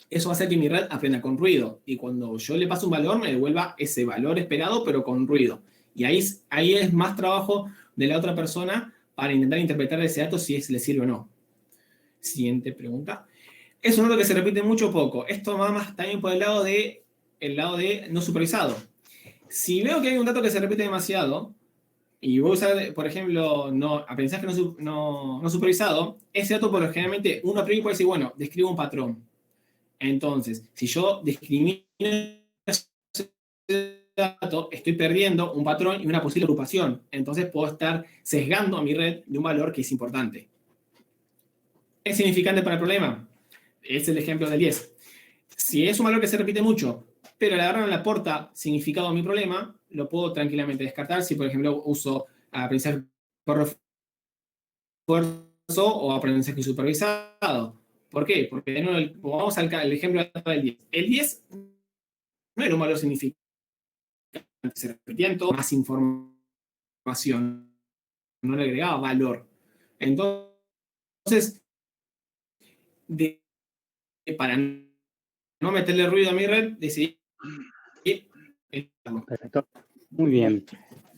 eso va a hacer que mi red aprenda con ruido. Y cuando yo le paso un valor, me devuelva ese valor esperado, pero con ruido. Y ahí es más trabajo de la otra persona para intentar interpretar ese dato si le sirve o no. Siguiente pregunta. Es un dato que se repite mucho o poco. Esto va más también por el lado de no supervisado. Si veo que hay un dato que se repite demasiado, y voy a usar, por ejemplo, aprendizaje no supervisado, ese dato, por lo generalmente, uno a priori puede decir, bueno, describo un patrón. Entonces, si yo discrimino ese dato, estoy perdiendo un patrón y una posible agrupación. Entonces, puedo estar sesgando a mi red de un valor que es importante. ¿Es significante para el problema? Es el ejemplo del 10. Si es un valor que se repite mucho, pero la verdad no le aporta significado a mi problema, lo puedo tranquilamente descartar si, por ejemplo, uso aprendizaje por refuerzo o aprendizaje supervisado. ¿Por qué? Porque de nuevo, vamos al ejemplo del 10. El 10 no era un valor significante, se repetía en todo, más información, no le agregaba valor. Entonces, para no meterle ruido a mi red, decidí. Perfecto. Muy bien.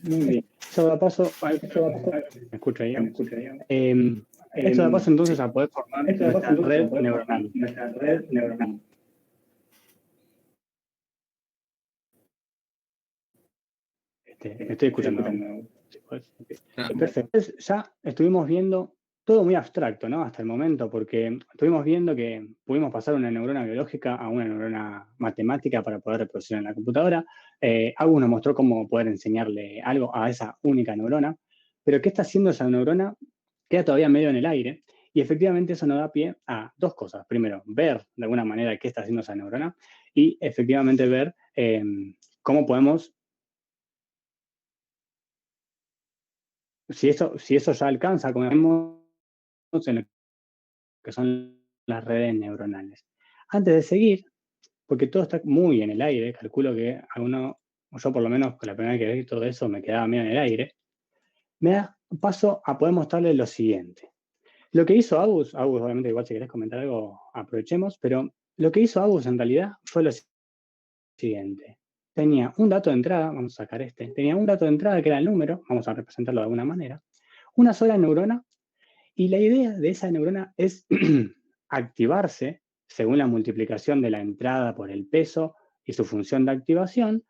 Muy bien. Eso da paso. ¿Me escucha ahí? Esto da paso entonces a poder formar nuestra red neuronal. Me estoy escuchando. Perfecto. Entonces, ya estuvimos viendo todo muy abstracto, ¿no? Hasta el momento, porque estuvimos viendo que pudimos pasar una neurona biológica a una neurona matemática para poder reproducir en la computadora. Agus nos mostró cómo poder enseñarle algo a esa única neurona, pero ¿qué está haciendo esa neurona? Queda todavía medio en el aire, y efectivamente eso nos da pie a dos cosas. Primero, ver de alguna manera qué está haciendo esa neurona, y efectivamente ver cómo podemos, si eso ya alcanza, como vemos en lo que son las redes neuronales. Antes de seguir, porque todo está muy en el aire, calculo que yo por lo menos con la primera vez que vi todo eso me quedaba medio en el aire, me da paso a poder mostrarles lo siguiente. Lo que hizo Agus, obviamente igual si querés comentar algo aprovechemos, pero lo que hizo Agus en realidad fue lo siguiente. Tenía un dato de entrada, vamos a sacar tenía un dato de entrada que era el número, vamos a representarlo de alguna manera, una sola neurona, y la idea de esa neurona es activarse según la multiplicación de la entrada por el peso y su función de activación,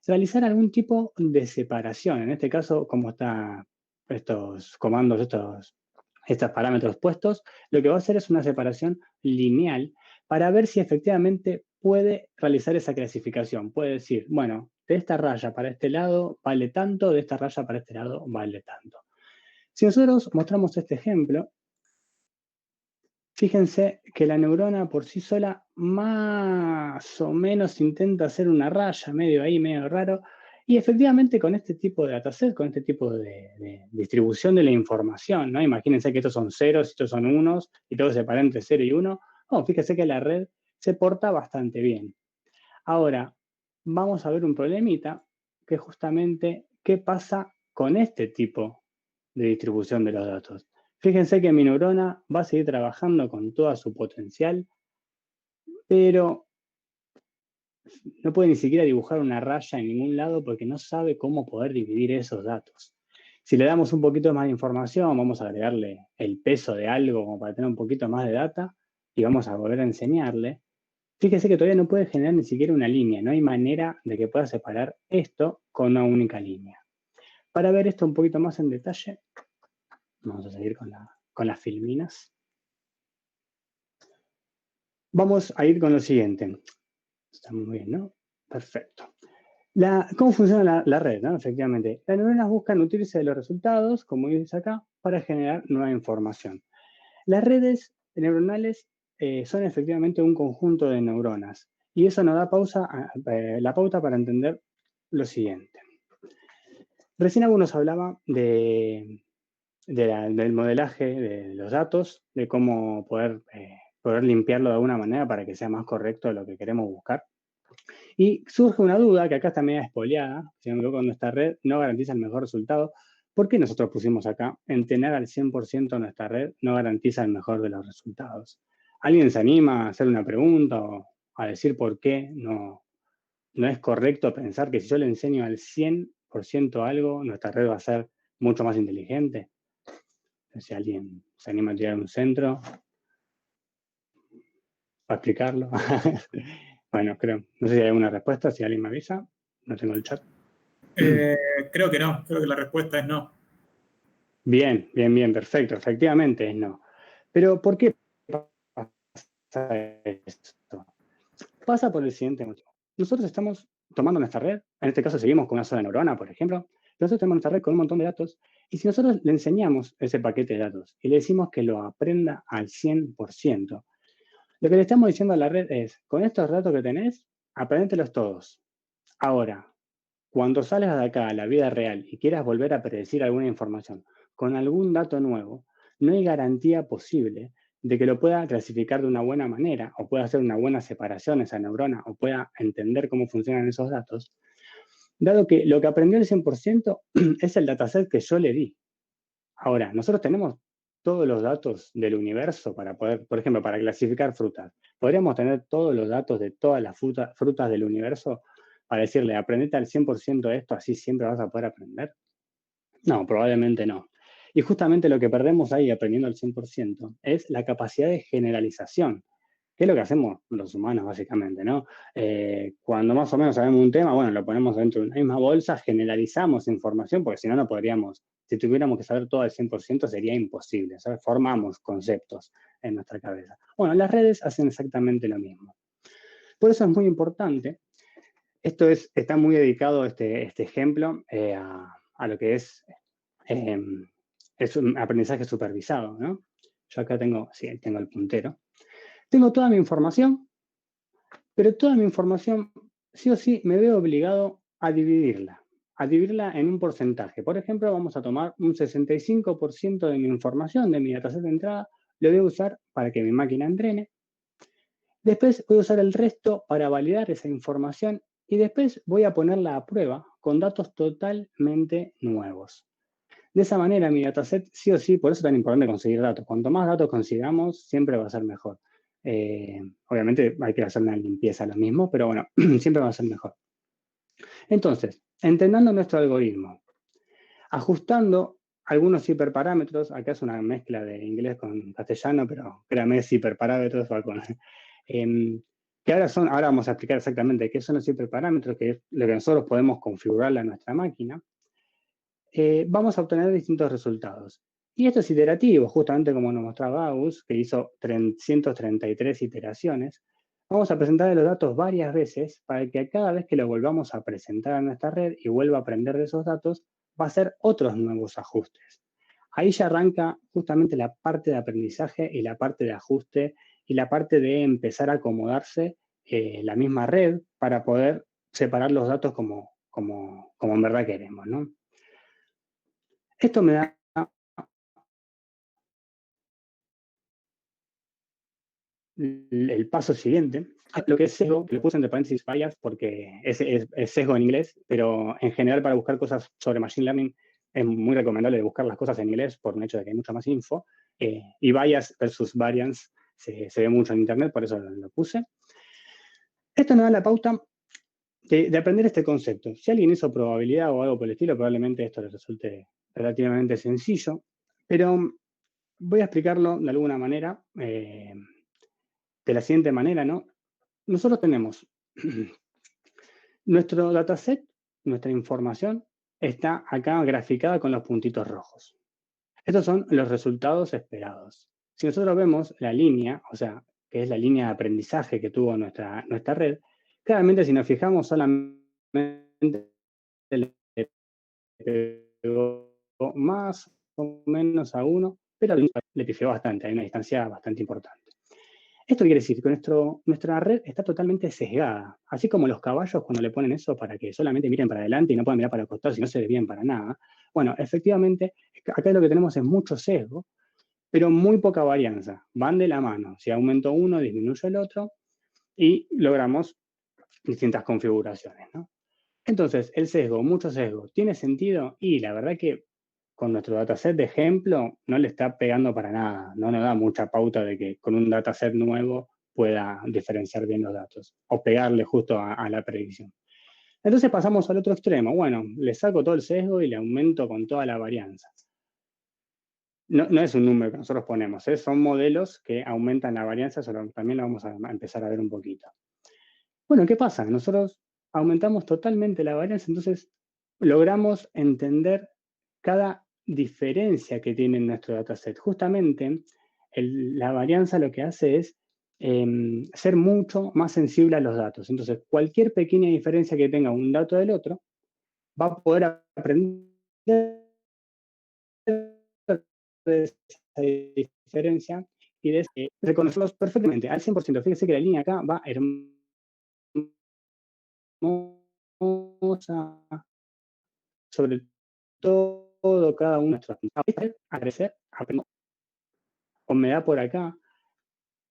realizar algún tipo de separación. En este caso, como están estos comandos, estos parámetros puestos, lo que va a hacer es una separación lineal para ver si efectivamente puede realizar esa clasificación. Puede decir, bueno, de esta raya para este lado vale tanto, de esta raya para este lado vale tanto. Si nosotros mostramos este ejemplo, fíjense que la neurona por sí sola más o menos intenta hacer una raya, medio ahí, medio raro, y efectivamente con este tipo de dataset, con este tipo de distribución de la información, ¿no? Imagínense que estos son ceros, estos son unos, y todo se separa entre 0 y 1. Fíjense que la red se porta bastante bien. Ahora, vamos a ver un problemita, que es justamente qué pasa con este tipo de distribución de los datos. Fíjense que mi neurona va a seguir trabajando con toda su potencial, pero no puede ni siquiera dibujar una raya en ningún lado porque no sabe cómo poder dividir esos datos. Si le damos un poquito más de información, vamos a agregarle el peso de algo como para tener un poquito más de data y vamos a volver a enseñarle. Fíjese que todavía no puede generar ni siquiera una línea, no hay manera de que pueda separar esto con una única línea. Para ver esto un poquito más en detalle, vamos a seguir con las filminas. Vamos a ir con lo siguiente. Está muy bien, ¿no? Perfecto. ¿Cómo funciona la red? ¿No? Efectivamente, las neuronas buscan nutrirse de los resultados, como dice acá, para generar nueva información. Las redes neuronales son efectivamente un conjunto de neuronas y eso nos da la pauta para entender lo siguiente. Recién algunos hablaba del modelaje de los datos, de cómo poder limpiarlo de alguna manera para que sea más correcto de lo que queremos buscar. Y surge una duda que acá está media espoleada, si no me equivoco, nuestra red no garantiza el mejor resultado. ¿Por qué nosotros pusimos acá, en tener al 100% nuestra red no garantiza el mejor de los resultados? ¿Alguien se anima a hacer una pregunta o a decir por qué no es correcto pensar que si yo le enseño al 100% algo, nuestra red va a ser mucho más inteligente? Si alguien se anima a tirar un centro para explicarlo. Bueno, no sé si hay alguna respuesta, si alguien me avisa, no tengo el chat. Creo que no, creo que la respuesta es no. Bien, perfecto, efectivamente es no. Pero ¿por qué pasa esto? Pasa por el siguiente motivo. Nosotros estamos tomando nuestra red, en este caso seguimos con una sola neurona, por ejemplo, pero nosotros tenemos nuestra red con un montón de datos, y si nosotros le enseñamos ese paquete de datos y le decimos que lo aprenda al 100%, lo que le estamos diciendo a la red es, con estos datos que tenés, apréndetelos todos. Ahora, cuando salgas de acá a la vida real y quieras volver a predecir alguna información con algún dato nuevo, no hay garantía posible de que lo pueda clasificar de una buena manera o pueda hacer una buena separación esa neurona o pueda entender cómo funcionan esos datos, dado que lo que aprendió el 100% es el dataset que yo le di. Ahora, nosotros tenemos todos los datos del universo para poder, por ejemplo, para clasificar frutas. ¿Podríamos tener todos los datos de todas las frutas del universo para decirle, aprendete al 100% de esto, así siempre vas a poder aprender? No, probablemente no. Y justamente lo que perdemos ahí aprendiendo al 100% es la capacidad de generalización, que es lo que hacemos los humanos básicamente, ¿no? Cuando más o menos sabemos un tema, bueno, lo ponemos dentro de una misma bolsa, generalizamos información, porque si no, no podríamos, si tuviéramos que saber todo al 100% sería imposible, ¿sabes? Formamos conceptos en nuestra cabeza. Bueno, las redes hacen exactamente lo mismo. Por eso es muy importante. Está muy dedicado este ejemplo a lo que es un aprendizaje supervisado, ¿no? Yo acá tengo el puntero. Tengo toda mi información, pero toda mi información, sí o sí, me veo obligado a dividirla en un porcentaje. Por ejemplo, vamos a tomar un 65% de mi información, de mi dataset de entrada, lo voy a usar para que mi máquina entrene. Después voy a usar el resto para validar esa información y después voy a ponerla a prueba con datos totalmente nuevos. De esa manera, mi dataset, sí o sí, por eso es tan importante conseguir datos. Cuanto más datos consigamos, siempre va a ser mejor. Obviamente hay que hacer una limpieza a lo mismo, pero bueno, siempre va a ser mejor. Entonces, entendiendo nuestro algoritmo, ajustando algunos hiperparámetros, acá es una mezcla de inglés con castellano, pero créame, es hiperparámetros, va con... que ahora vamos a explicar exactamente qué son los hiperparámetros, que es lo que nosotros podemos configurarle a nuestra máquina. Vamos a obtener distintos resultados. Y esto es iterativo, justamente como nos mostraba Agus, que hizo 333 iteraciones. Vamos a presentar los datos varias veces para que cada vez que lo volvamos a presentar a nuestra red y vuelva a aprender de esos datos, va a hacer otros nuevos ajustes. Ahí ya arranca justamente la parte de aprendizaje y la parte de ajuste y la parte de empezar a acomodarse la misma red para poder separar los datos como en verdad queremos, ¿no? Esto me da el paso siguiente, lo que es sesgo, que lo puse entre paréntesis bias porque es sesgo en inglés, pero en general para buscar cosas sobre Machine Learning es muy recomendable buscar las cosas en inglés por el hecho de que hay mucha más info. Y bias versus variance se ve mucho en Internet, por eso lo puse. Esto nos da la pauta de aprender este concepto. Si alguien hizo probabilidad o algo por el estilo, probablemente esto les resulte relativamente sencillo, pero voy a explicarlo de alguna manera, de la siguiente manera, ¿no? Nosotros tenemos nuestro dataset, nuestra información, está acá graficada con los puntitos rojos. Estos son los resultados esperados. Si nosotros vemos la línea, o sea, que es la línea de aprendizaje que tuvo nuestra red, claramente si nos fijamos solamente le pegó más o menos a 1, pero le pifió bastante, hay una distancia bastante importante. Esto quiere decir que nuestra red está totalmente sesgada, así como los caballos cuando le ponen eso para que solamente miren para adelante y no puedan mirar para el costado si no se desvían para nada. Bueno, efectivamente, acá lo que tenemos es mucho sesgo, pero muy poca varianza. Van de la mano. Si aumento uno, disminuyo el otro y logramos distintas configuraciones, ¿no? Entonces, el sesgo, mucho sesgo, ¿tiene sentido? Y la verdad que con nuestro dataset de ejemplo no le está pegando para nada. No nos da mucha pauta de que con un dataset nuevo pueda diferenciar bien los datos o pegarle justo a la predicción. Entonces pasamos al otro extremo. Bueno, le saco todo el sesgo y le aumento con toda la varianza. No es un número que nosotros ponemos, son modelos que aumentan la varianza, eso también lo vamos a empezar a ver un poquito. Bueno, ¿qué pasa? Nosotros aumentamos totalmente la varianza, entonces logramos entender cada diferencia que tiene nuestro dataset. Justamente, la varianza lo que hace es ser mucho más sensible a los datos. Entonces, cualquier pequeña diferencia que tenga un dato del otro, va a poder aprender de esa diferencia y de reconocerlos perfectamente al 100%. Fíjese que la línea acá va hermosa sobre todo cada uno de nuestros a crecer, o me da por acá,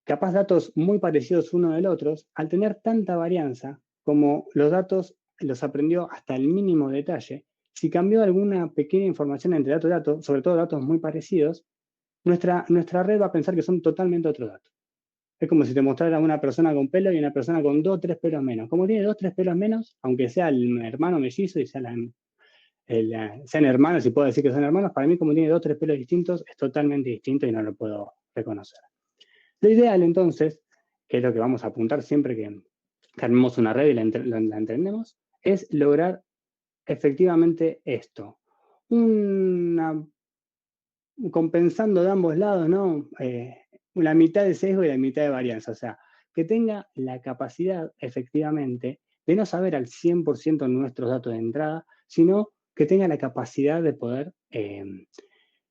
capaz datos muy parecidos uno del otro, al tener tanta varianza como los datos los aprendió hasta el mínimo detalle, si cambió alguna pequeña información entre dato y dato, sobre todo datos muy parecidos, nuestra red va a pensar que son totalmente otros datos. Es como si te mostrara una persona con pelo y una persona con 2 o 3 pelos menos. Como tiene 2 o 3 pelos menos, aunque sea el hermano mellizo y sean hermanos, y puedo decir que son hermanos, para mí como tiene 2 o 3 pelos distintos, es totalmente distinto y no lo puedo reconocer. Lo ideal entonces, que es lo que vamos a apuntar siempre que armemos una red y la entendemos, es lograr efectivamente esto. Compensando de ambos lados, ¿no? La mitad de sesgo y la mitad de varianza. O sea, que tenga la capacidad, efectivamente, de no saber al 100% nuestros datos de entrada, sino que tenga la capacidad de poder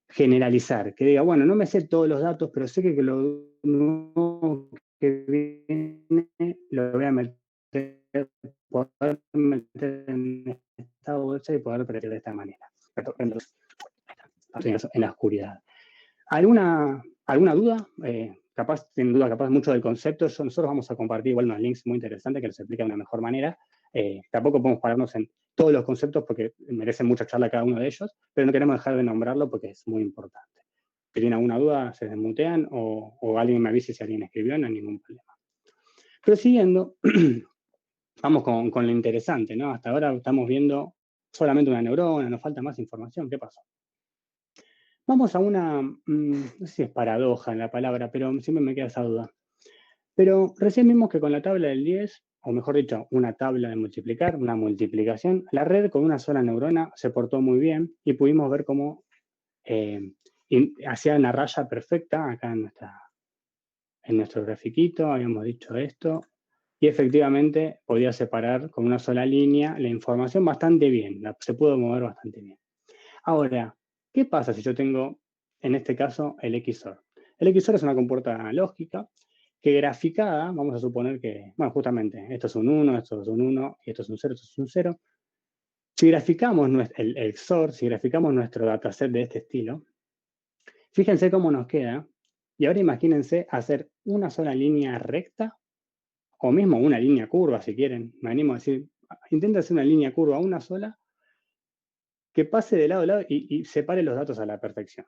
generalizar. Que diga, bueno, no me sé todos los datos, pero sé que lo nuevo que viene lo voy a poder meter en esta bolsa y poder predecir de esta manera. En la oscuridad. ¿Alguna duda? Capaz, sin duda, capaz mucho del concepto. Nosotros vamos a compartir igual unos links muy interesantes que los explican de una mejor manera. Tampoco podemos pararnos en todos los conceptos porque merecen mucha charla cada uno de ellos, pero no queremos dejar de nombrarlo porque es muy importante. Si tienen alguna duda, se desmutean o alguien me avise si alguien escribió, no hay ningún problema. Pero siguiendo, vamos con lo interesante, ¿no? Hasta ahora estamos viendo solamente una neurona, nos falta más información. ¿Qué pasó? Vamos a una, no sé si es paradoja en la palabra, pero siempre me queda esa duda. Pero recién vimos que con la tabla del 10, o mejor dicho, una tabla de multiplicar, una multiplicación, la red con una sola neurona se portó muy bien y pudimos ver cómo hacía una raya perfecta acá en nuestro grafiquito, habíamos dicho esto, y efectivamente podía separar con una sola línea la información bastante bien, se pudo mover bastante bien. Ahora, ¿qué pasa si yo tengo, en este caso, el XOR? El XOR es una compuerta lógica que graficada, vamos a suponer que, bueno, justamente, esto es un 1, esto es un 1, y esto es un 0, esto es un 0. Si graficamos el XOR, si graficamos nuestro dataset de este estilo, fíjense cómo nos queda, y ahora imagínense hacer una sola línea recta, o mismo una línea curva, si quieren, me animo a decir, intenta hacer una línea curva, una sola, que pase de lado a lado y separe los datos a la perfección.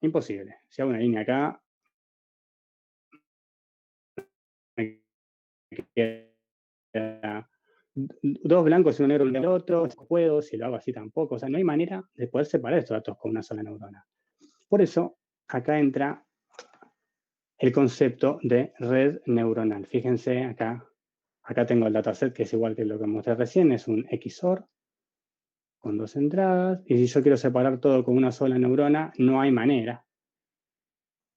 Imposible. Si hago una línea acá, me queda dos blancos y un negro en el otro, no puedo, si lo hago así tampoco. O sea, no hay manera de poder separar estos datos con una sola neurona. Por eso, acá entra el concepto de red neuronal. Fíjense acá tengo el dataset que es igual que lo que mostré recién, es un XOR con 2 entradas, y si yo quiero separar todo con una sola neurona, no hay manera.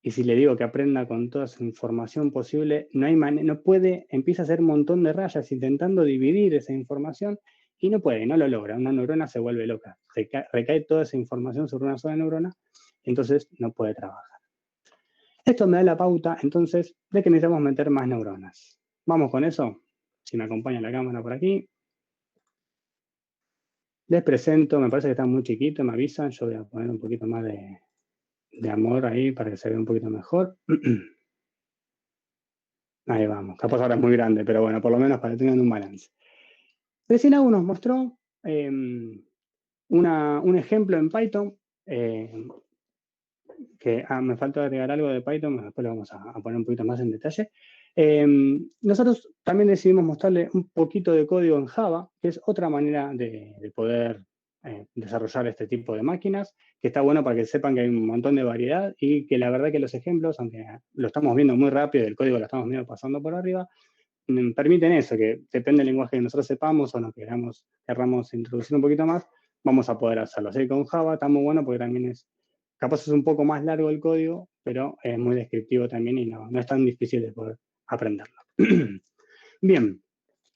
y si le digo que aprenda con toda su información posible, empieza a hacer un montón de rayas intentando dividir esa información y no puede, no lo logra. Una neurona se vuelve loca, recae toda esa información sobre una sola neurona, entonces no puede trabajar. Esto me da la pauta, entonces, de que necesitamos meter más neuronas. Vamos con eso. Si me acompaña la cámara por aquí. Les presento, me parece que está muy chiquito, me avisan. Yo voy a poner un poquito más de amor ahí para que se vea un poquito mejor. Ahí vamos. Capaz ahora es muy grande, pero bueno, por lo menos para que tengan un balance. Recién Agus nos mostró un ejemplo en Python que me falta agregar algo de Python, después lo vamos a poner un poquito más en detalle. Nosotros también decidimos mostrarle un poquito de código en Java, que es otra manera de poder desarrollar este tipo de máquinas, que está bueno para que sepan que hay un montón de variedad y que la verdad que los ejemplos, aunque lo estamos viendo muy rápido, el código lo estamos viendo pasando por arriba, permiten eso, que depende del lenguaje que nosotros sepamos o nos queramos introducir un poquito más, vamos a poder hacerlo. Así que con Java está muy bueno porque también capaz es un poco más largo el código, pero es muy descriptivo también y no es tan difícil de poder aprenderlo. Bien,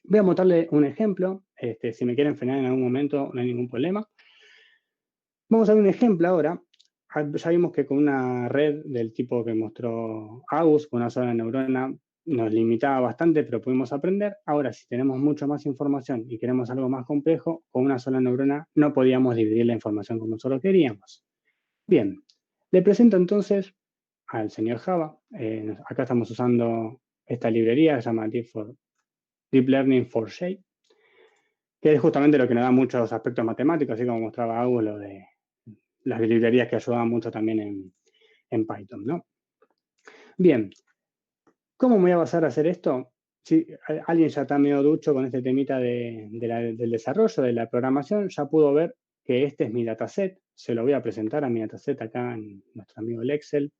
voy a mostrarle un ejemplo. Si me quieren frenar en algún momento, no hay ningún problema. Vamos a ver un ejemplo ahora. Ya vimos que con una red del tipo que mostró Agus, con una sola neurona, nos limitaba bastante, pero pudimos aprender. Ahora, si tenemos mucha más información y queremos algo más complejo, con una sola neurona no podíamos dividir la información como nosotros queríamos. Bien, le presento entonces al señor Java. Acá estamos usando esta librería que se llama Deep Learning for Shape, que es justamente lo que nos da muchos aspectos matemáticos, así como mostraba Agus, lo de las librerías que ayudan mucho también en Python, ¿no? Bien, ¿cómo me voy a basar a hacer esto? Si alguien ya está medio ducho con este temita del desarrollo, de la programación, ya pudo ver que este es mi dataset. Se lo voy a presentar a mi dataset acá en nuestro amigo el Excel.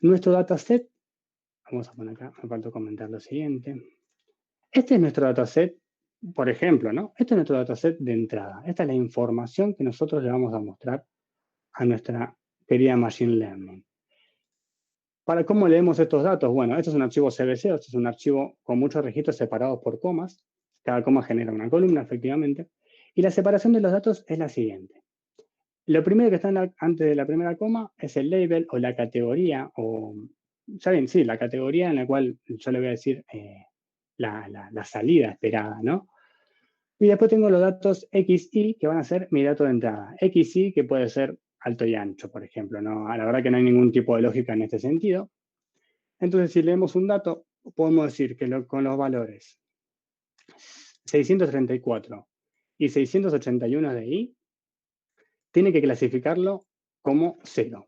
Nuestro dataset, vamos a poner acá, me faltó comentar lo siguiente. Este es nuestro dataset, por ejemplo, ¿no? Este es nuestro dataset de entrada. Esta es la información que nosotros le vamos a mostrar a nuestra querida Machine Learning. ¿Para cómo leemos estos datos? Bueno, esto es un archivo CBC, esto es un archivo con muchos registros separados por comas. Cada coma genera una columna, efectivamente. Y la separación de los datos es la siguiente. Lo primero que está antes de la primera coma es el label o la categoría, o, ¿saben? Sí, la categoría en la cual yo le voy a decir la salida esperada, ¿no? Y después tengo los datos XY, que van a ser mi dato de entrada. XY, que puede ser alto y ancho, por ejemplo, ¿no? La verdad que no hay ningún tipo de lógica en este sentido. Entonces, si leemos un dato, podemos decir que con los valores 634 y 681 de I, tiene que clasificarlo como 0,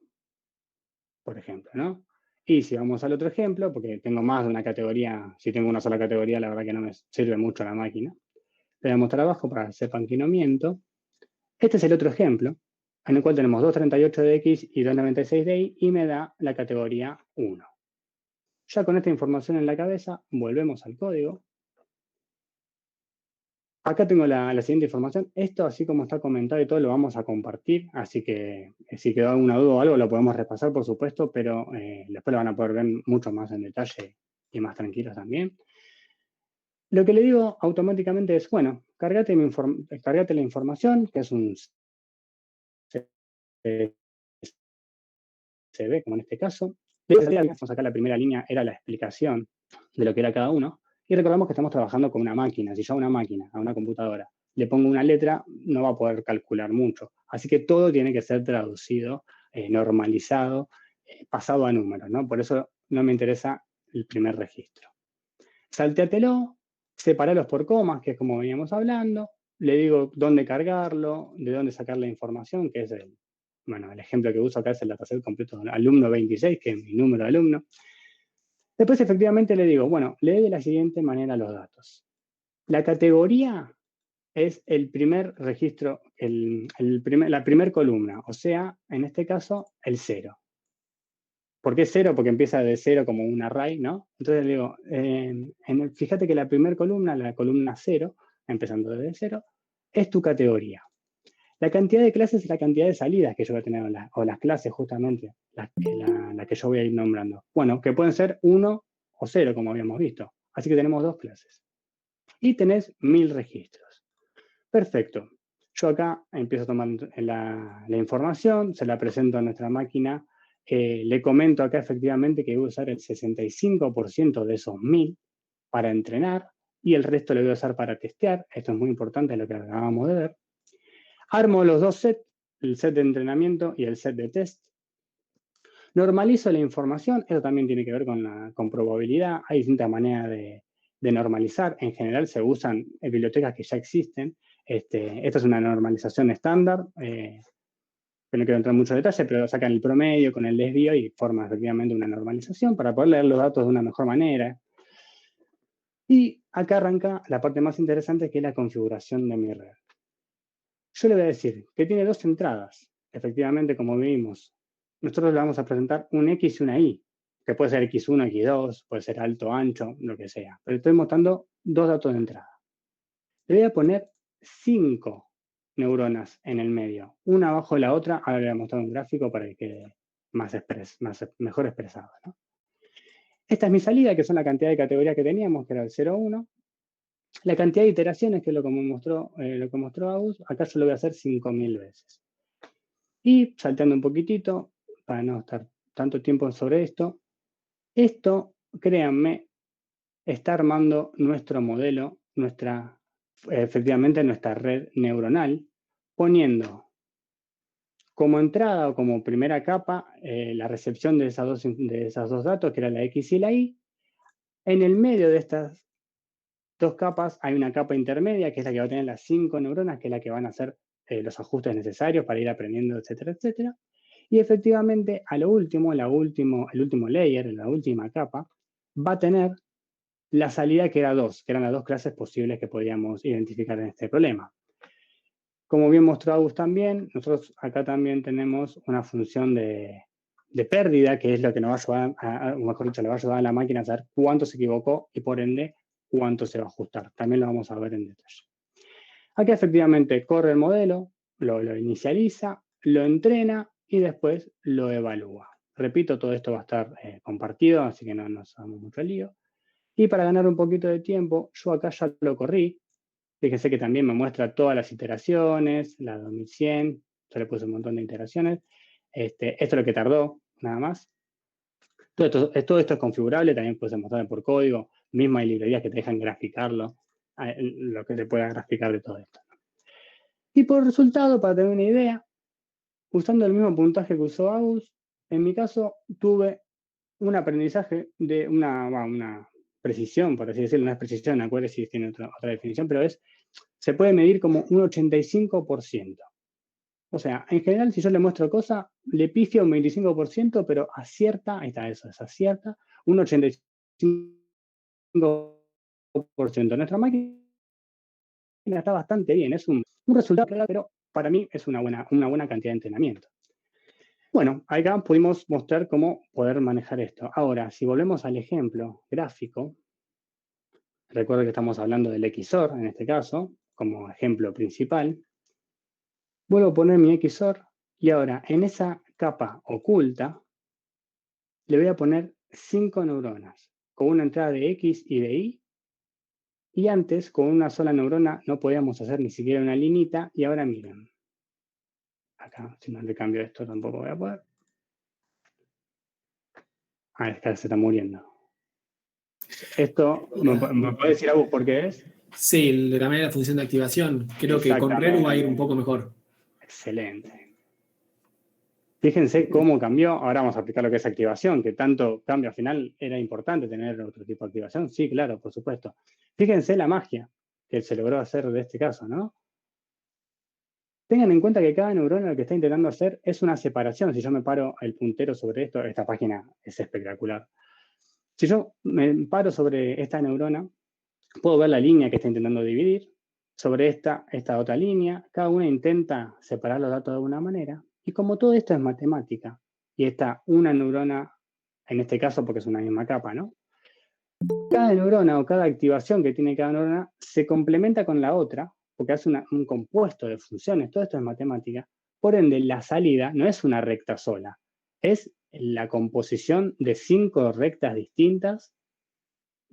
por ejemplo, ¿no? Y si vamos al otro ejemplo, porque tengo más de una categoría, si tengo una sola categoría, la verdad que no me sirve mucho la máquina. Le voy a mostrar abajo para que sepan que no miento. Este es el otro ejemplo, en el cual tenemos 238 de X y 296 de Y, y me da la categoría 1. Ya con esta información en la cabeza, volvemos al código. Acá tengo la siguiente información. Esto, así como está comentado y todo, lo vamos a compartir. Así que si quedó alguna duda o algo, lo podemos repasar, por supuesto, pero después lo van a poder ver mucho más en detalle y más tranquilos también. Lo que le digo automáticamente es, bueno, cargate la información, que es un CSV, como en este caso. Vamos acá, la primera línea era la explicación de lo que era cada uno. Y recordamos que estamos trabajando con una máquina. Si yo a una máquina, a una computadora, le pongo una letra, no va a poder calcular mucho. Así que todo tiene que ser traducido, normalizado, pasado a números, ¿no? Por eso no me interesa el primer registro. Saltéatelo, separalos por comas, que es como veníamos hablando. Le digo dónde cargarlo, de dónde sacar la información, que es el ejemplo que uso acá es el dataset completo alumno 26, que es mi número de alumno. Después, efectivamente, le digo, bueno, lee de la siguiente manera los datos. La categoría es el primer registro, la primera columna, o sea, en este caso, el 0. ¿Por qué 0? Porque empieza de 0 como un array, ¿no? Entonces le digo, fíjate que la primera columna, la columna 0, empezando desde 0, es tu categoría. La cantidad de clases es la cantidad de salidas que yo voy a tener, o las clases justamente, la que yo voy a ir nombrando. Bueno, que pueden ser 1 o 0, como habíamos visto. Así que tenemos 2 clases. Y tenés 1000 registros. Perfecto. Yo acá empiezo a tomar la información, se la presento a nuestra máquina, le comento acá efectivamente que voy a usar el 65% de esos 1000 para entrenar y el resto lo voy a usar para testear. Esto es muy importante, lo que acabamos de ver. Armo los dos sets, el set de entrenamiento y el set de test. Normalizo la información, eso también tiene que ver con probabilidad. Hay distintas maneras de normalizar. En general se usan bibliotecas que ya existen. Esta es una normalización estándar, que no quiero entrar en mucho detalle, pero sacan el promedio con el desvío y forman efectivamente una normalización para poder leer los datos de una mejor manera. Y acá arranca la parte más interesante, que es la configuración de mi red. Yo le voy a decir que tiene 2 entradas. Efectivamente, como vimos, nosotros le vamos a presentar un X y una Y, que puede ser X1, X2, puede ser alto, ancho, lo que sea. Pero estoy mostrando 2 datos de entrada. Le voy a poner 5 neuronas en el medio, una abajo de la otra. Ahora le voy a mostrar un gráfico para que quede mejor expresado, ¿no? Esta es mi salida, que son la cantidad de categorías que teníamos, que era el 0, 1. La cantidad de iteraciones, que es lo que mostró Agus, acá yo lo voy a hacer 5000 veces. Y salteando un poquitito, para no estar tanto tiempo sobre esto, créanme, está armando nuestro modelo, efectivamente nuestra red neuronal, poniendo como entrada o como primera capa la recepción de esas dos datos, que era la X y la Y. En el medio de estas 2 capas hay una capa intermedia, que es la que va a tener las 5 neuronas, que es la que van a hacer los ajustes necesarios para ir aprendiendo, etcétera, etcétera. Y efectivamente, a lo último, el último layer, la última capa, va a tener la salida que era 2, que eran las 2 clases posibles que podíamos identificar en este problema. Como bien mostró Agus también, nosotros acá también tenemos una función de pérdida, que es lo que nos va a ayudar, mejor dicho, le va a ayudar a la máquina a saber cuánto se equivocó y por ende cuánto se va a ajustar. También lo vamos a ver en detalle. Acá efectivamente corre el modelo, lo inicializa, lo entrena y después lo evalúa. Repito, todo esto va a estar compartido, así que no nos hagamos mucho lío. Y para ganar un poquito de tiempo, yo acá ya lo corrí. Fíjense que también me muestra todas las iteraciones, la 2100, yo le puse un montón de iteraciones. Esto es lo que tardó, nada más. Todo esto es configurable, también puedes mostrar por código. Mismo hay librerías que te dejan graficarlo, lo que se pueda graficar de todo esto. Y por resultado, para tener una idea, usando el mismo puntaje que usó Agus, en mi caso tuve un aprendizaje de una precisión, por así decirlo, no es precisión, Aquaresis tiene otra definición, pero se puede medir como un 85%. O sea, en general, si yo le muestro cosas, le pifia un 25%, pero acierta, ahí está, eso es acierta, un 85%. Nuestra máquina está bastante bien, es un resultado claro, pero para mí es una buena cantidad de entrenamiento. Bueno, acá pudimos mostrar cómo poder manejar esto. Ahora, si volvemos al ejemplo gráfico, recuerden que estamos hablando del XOR, en este caso, como ejemplo principal. Vuelvo a poner mi XOR y ahora en esa capa oculta le voy a poner 5 neuronas con una entrada de X y de Y. Y antes, con una sola neurona, no podíamos hacer ni siquiera una linita. Y ahora miren. Acá, si no le cambio esto, tampoco voy a poder. Ah, es que se está muriendo. Esto, ¿me puede decir algo por qué es? Sí, cambié la función de activación. Creo que con Reru va a ir un poco mejor. Excelente. Fíjense cómo cambió. Ahora vamos a aplicar lo que es activación, que tanto cambio al final era importante tener otro tipo de activación. Sí, claro, por supuesto. Fíjense la magia que se logró hacer de este caso, ¿no? Tengan en cuenta que cada neurona lo que está intentando hacer es una separación. Si yo me paro el puntero sobre esto, esta página es espectacular. Si yo me paro sobre esta neurona, puedo ver la línea que está intentando dividir. Sobre esta otra línea, cada una intenta separar los datos de alguna manera. Y como todo esto es matemática, y está una neurona, en este caso porque es una misma capa, ¿no? Cada neurona o cada activación que tiene cada neurona se complementa con la otra porque hace un compuesto de funciones, todo esto es matemática. Por ende, la salida no es una recta sola, es la composición de 5 rectas distintas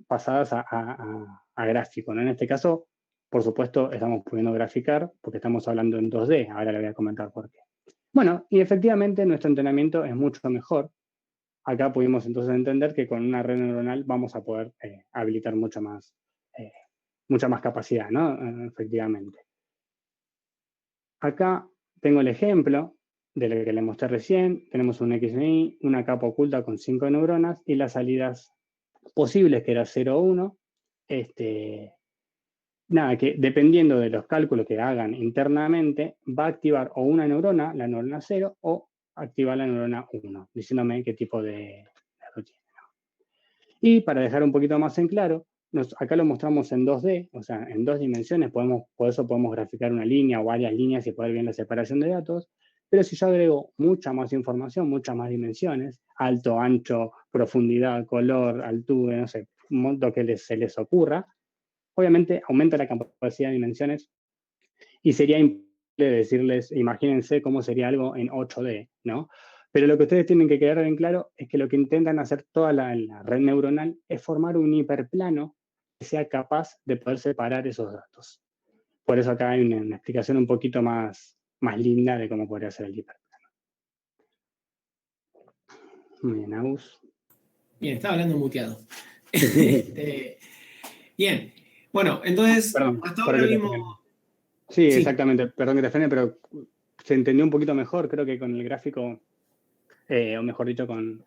pasadas a gráfico, ¿no? En este caso, por supuesto, estamos pudiendo graficar porque estamos hablando en 2D. Ahora le voy a comentar por qué. Bueno, y efectivamente nuestro entrenamiento es mucho mejor. Acá pudimos entonces entender que con una red neuronal vamos a poder habilitar mucha más capacidad, ¿no? Efectivamente. Acá tengo el ejemplo de lo que le mostré recién. Tenemos un XMI, una capa oculta con 5 neuronas y las salidas posibles, que era 0 o 1. Nada, que dependiendo de los cálculos que hagan internamente, va a activar o una neurona, la neurona 0, o activar la neurona 1, diciéndome qué tipo de dato tiene. Y para dejar un poquito más en claro, acá lo mostramos en 2D, o sea, en 2 dimensiones, por eso podemos graficar una línea o varias líneas y poder ver la separación de datos, pero si yo agrego mucha más información, muchas más dimensiones, alto, ancho, profundidad, color, altura, no sé, un montón que se les ocurra, obviamente aumenta la capacidad de dimensiones y sería imposible decirles, imagínense cómo sería algo en 8D, ¿no? Pero lo que ustedes tienen que quedar bien claro es que lo que intentan hacer toda la red neuronal es formar un hiperplano que sea capaz de poder separar esos datos. Por eso acá hay una explicación un poquito más linda de cómo podría ser el hiperplano. Muy bien, Agus. Bien, estaba hablando muteado. Bien, bueno, entonces, Perdón, hasta ahora vimos... Sí, exactamente, perdón que te frene, pero se entendió un poquito mejor, creo que con el gráfico, o mejor dicho, con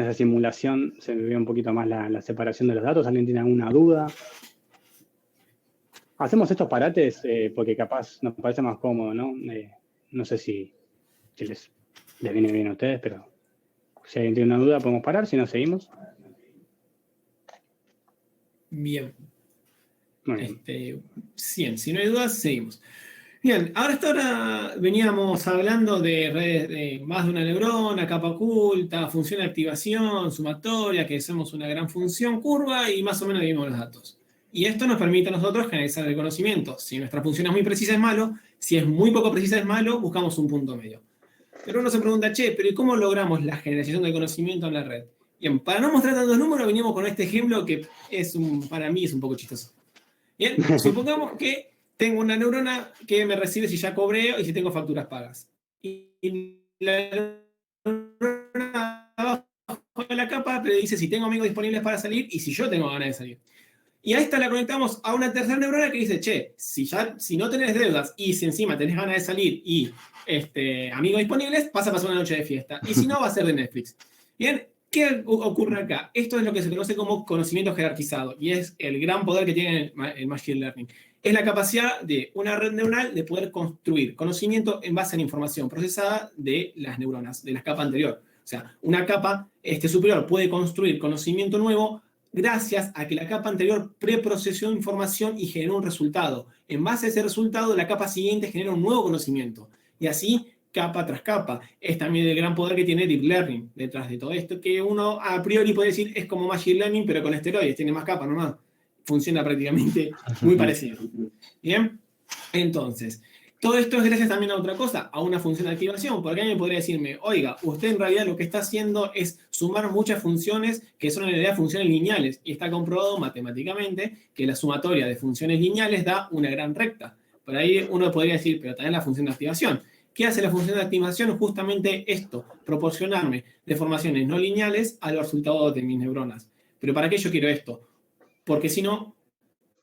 esa simulación se vio un poquito más la separación de los datos. ¿Alguien tiene alguna duda? Hacemos estos parates porque capaz nos parece más cómodo, ¿no? No sé si les viene bien a ustedes, pero si alguien tiene una duda podemos parar, si no seguimos. Bien. Muy bien. Si no hay dudas, seguimos. Bien, hasta ahora veníamos hablando de redes de más de una neurona, capa oculta, función de activación, sumatoria, que somos una gran función, curva, y más o menos vimos los datos. Y esto nos permite a nosotros generalizar el conocimiento. Si nuestra función es muy precisa es malo, si es muy poco precisa es malo, buscamos un punto medio. Pero uno se pregunta, pero ¿y cómo logramos la generalización del conocimiento en la red? Bien, para no mostrar tantos números, venimos con este ejemplo que para mí es un poco chistoso. Bien, supongamos que tengo una neurona que me recibe si ya cobré y si tengo facturas pagas. Y la neurona abajo de la capa le dice si tengo amigos disponibles para salir y si yo tengo ganas de salir. Y a esta la conectamos a una tercera neurona que dice, si no tenés deudas y si encima tenés ganas de salir y amigos disponibles, vas a pasar una noche de fiesta. Y si no, va a ser de Netflix. Bien, ¿qué ocurre acá? Esto es lo que se conoce como conocimiento jerarquizado y es el gran poder que tiene el Machine Learning. Es la capacidad de una red neuronal de poder construir conocimiento en base a la información procesada de las neuronas, de la capa anterior. O sea, una capa superior puede construir conocimiento nuevo gracias a que la capa anterior preprocesó información y generó un resultado. En base a ese resultado, la capa siguiente genera un nuevo conocimiento. Y así capa tras capa. Es también el gran poder que tiene Deep Learning detrás de todo esto, que uno a priori puede decir es como Machine Learning, pero con esteroides, tiene más capas nomás. Funciona prácticamente muy parecido. Bien, entonces, todo esto es gracias también a otra cosa, a una función de activación, porque alguien podría decirme, oiga, usted en realidad lo que está haciendo es sumar muchas funciones que son en realidad funciones lineales, y está comprobado matemáticamente que la sumatoria de funciones lineales da una gran recta. Por ahí uno podría decir, pero también la función de activación. ¿Qué hace la función de activación? Justamente esto, proporcionarme deformaciones no lineales a los resultados de mis neuronas. ¿Pero para qué yo quiero esto? Porque si no,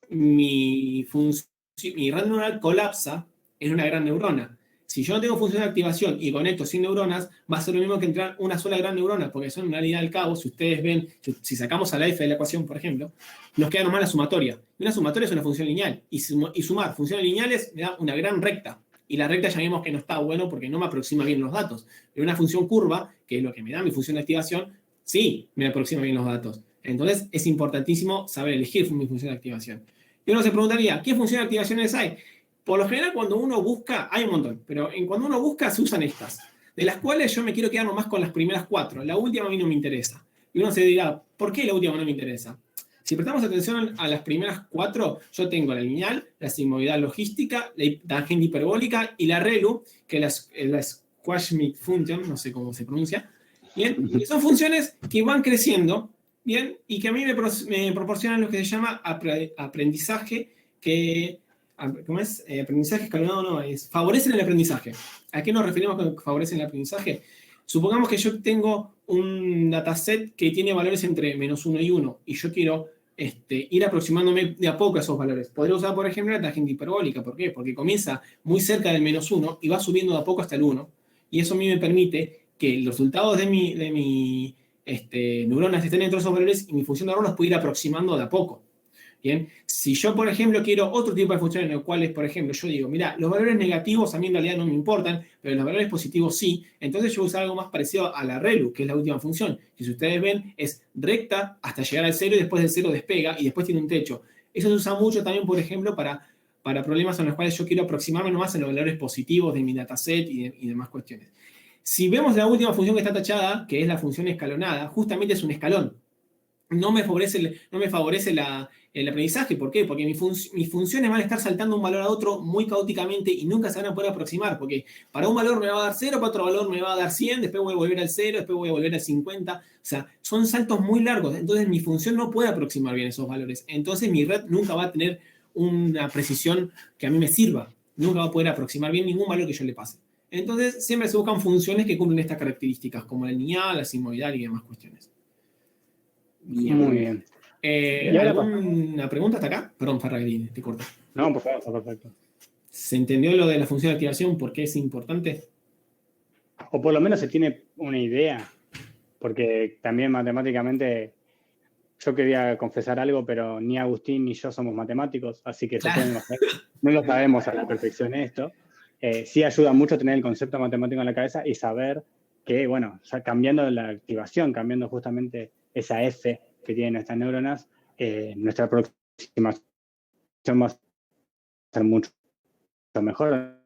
mi red neuronal colapsa en una gran neurona. Si yo no tengo función de activación y conecto 100 neuronas, va a ser lo mismo que entrar una sola gran neurona, porque son una línea al cabo. Si ustedes ven, si sacamos a la F de la ecuación, por ejemplo, nos queda nomás la sumatoria. Y una sumatoria es una función lineal. Y sumar funciones lineales me da una gran recta. Y la recta ya vimos que no está bueno porque no me aproxima bien los datos. Pero una función curva, que es lo que me da mi función de activación, sí me aproxima bien los datos. Entonces es importantísimo saber elegir mi función de activación. Y uno se preguntaría, ¿qué función de activaciones hay? Por lo general, cuando uno busca, hay un montón, pero cuando uno busca se usan estas, de las cuales yo me quiero quedar nomás con las primeras 4. La última a mí no me interesa. Y uno se dirá, ¿por qué la última no me interesa? Si prestamos atención a las primeras 4, yo tengo la lineal, la sigmoidal logística, la tangente hiperbólica y la ReLU, que es la Schwarzschild Function, no sé cómo se pronuncia. Bien, y son funciones que van creciendo, bien, y que a mí me proporcionan lo que se llama aprendizaje que... ¿Cómo es? Aprendizaje escalonado no, es favorecen el aprendizaje. ¿A qué nos referimos con favorecen el aprendizaje? Supongamos que yo tengo un dataset que tiene valores entre -1 y 1 y yo quiero ir aproximándome de a poco a esos valores. Podría usar, por ejemplo, la tangente hiperbólica. ¿Por qué? Porque comienza muy cerca del -1 y va subiendo de a poco hasta el 1. Y eso a mí me permite que los resultados de mi neuronas estén dentro de esos valores y mi función de error los pueda ir aproximando de a poco. Bien, si yo, por ejemplo, quiero otro tipo de funciones en los cuales, por ejemplo, yo digo, mira, los valores negativos a mí en realidad no me importan, pero los valores positivos sí, entonces yo voy a usar algo más parecido a la ReLU, que es la última función, que si ustedes ven es recta hasta llegar al 0 y después del 0 despega y después tiene un techo. Eso se usa mucho también, por ejemplo, para problemas en los cuales yo quiero aproximarme nomás en los valores positivos de mi dataset y demás cuestiones. Si vemos la última función que está tachada, que es la función escalonada, justamente es un escalón. No me favorece el aprendizaje. ¿Por qué? Porque mis funciones van a estar saltando un valor a otro muy caóticamente y nunca se van a poder aproximar, porque para un valor me va a dar 0, para otro valor me va a dar 100, después voy a volver al 0, después voy a volver al 50. O sea, son saltos muy largos, entonces mi función no puede aproximar bien esos valores. Entonces mi red nunca va a tener una precisión que a mí me sirva. Nunca va a poder aproximar bien ningún valor que yo le pase. Entonces siempre se buscan funciones que cumplen estas características, como la lineal, la sigmoidal y demás cuestiones. Bien. Muy bien. ¿Alguna pregunta hasta acá? Perdón, Ferragni, te corto. No, por favor, está perfecto. ¿Se entendió lo de la función de activación? ¿Por qué es importante? O por lo menos se tiene una idea, porque también matemáticamente, yo quería confesar algo, pero ni Agustín ni yo somos matemáticos, así que claro, no lo sabemos a la perfección esto. Sí ayuda mucho tener el concepto matemático en la cabeza y saber que, bueno, cambiando la activación, cambiando justamente esa F que tienen estas neuronas, nuestra aproximación va a ser mucho mejor,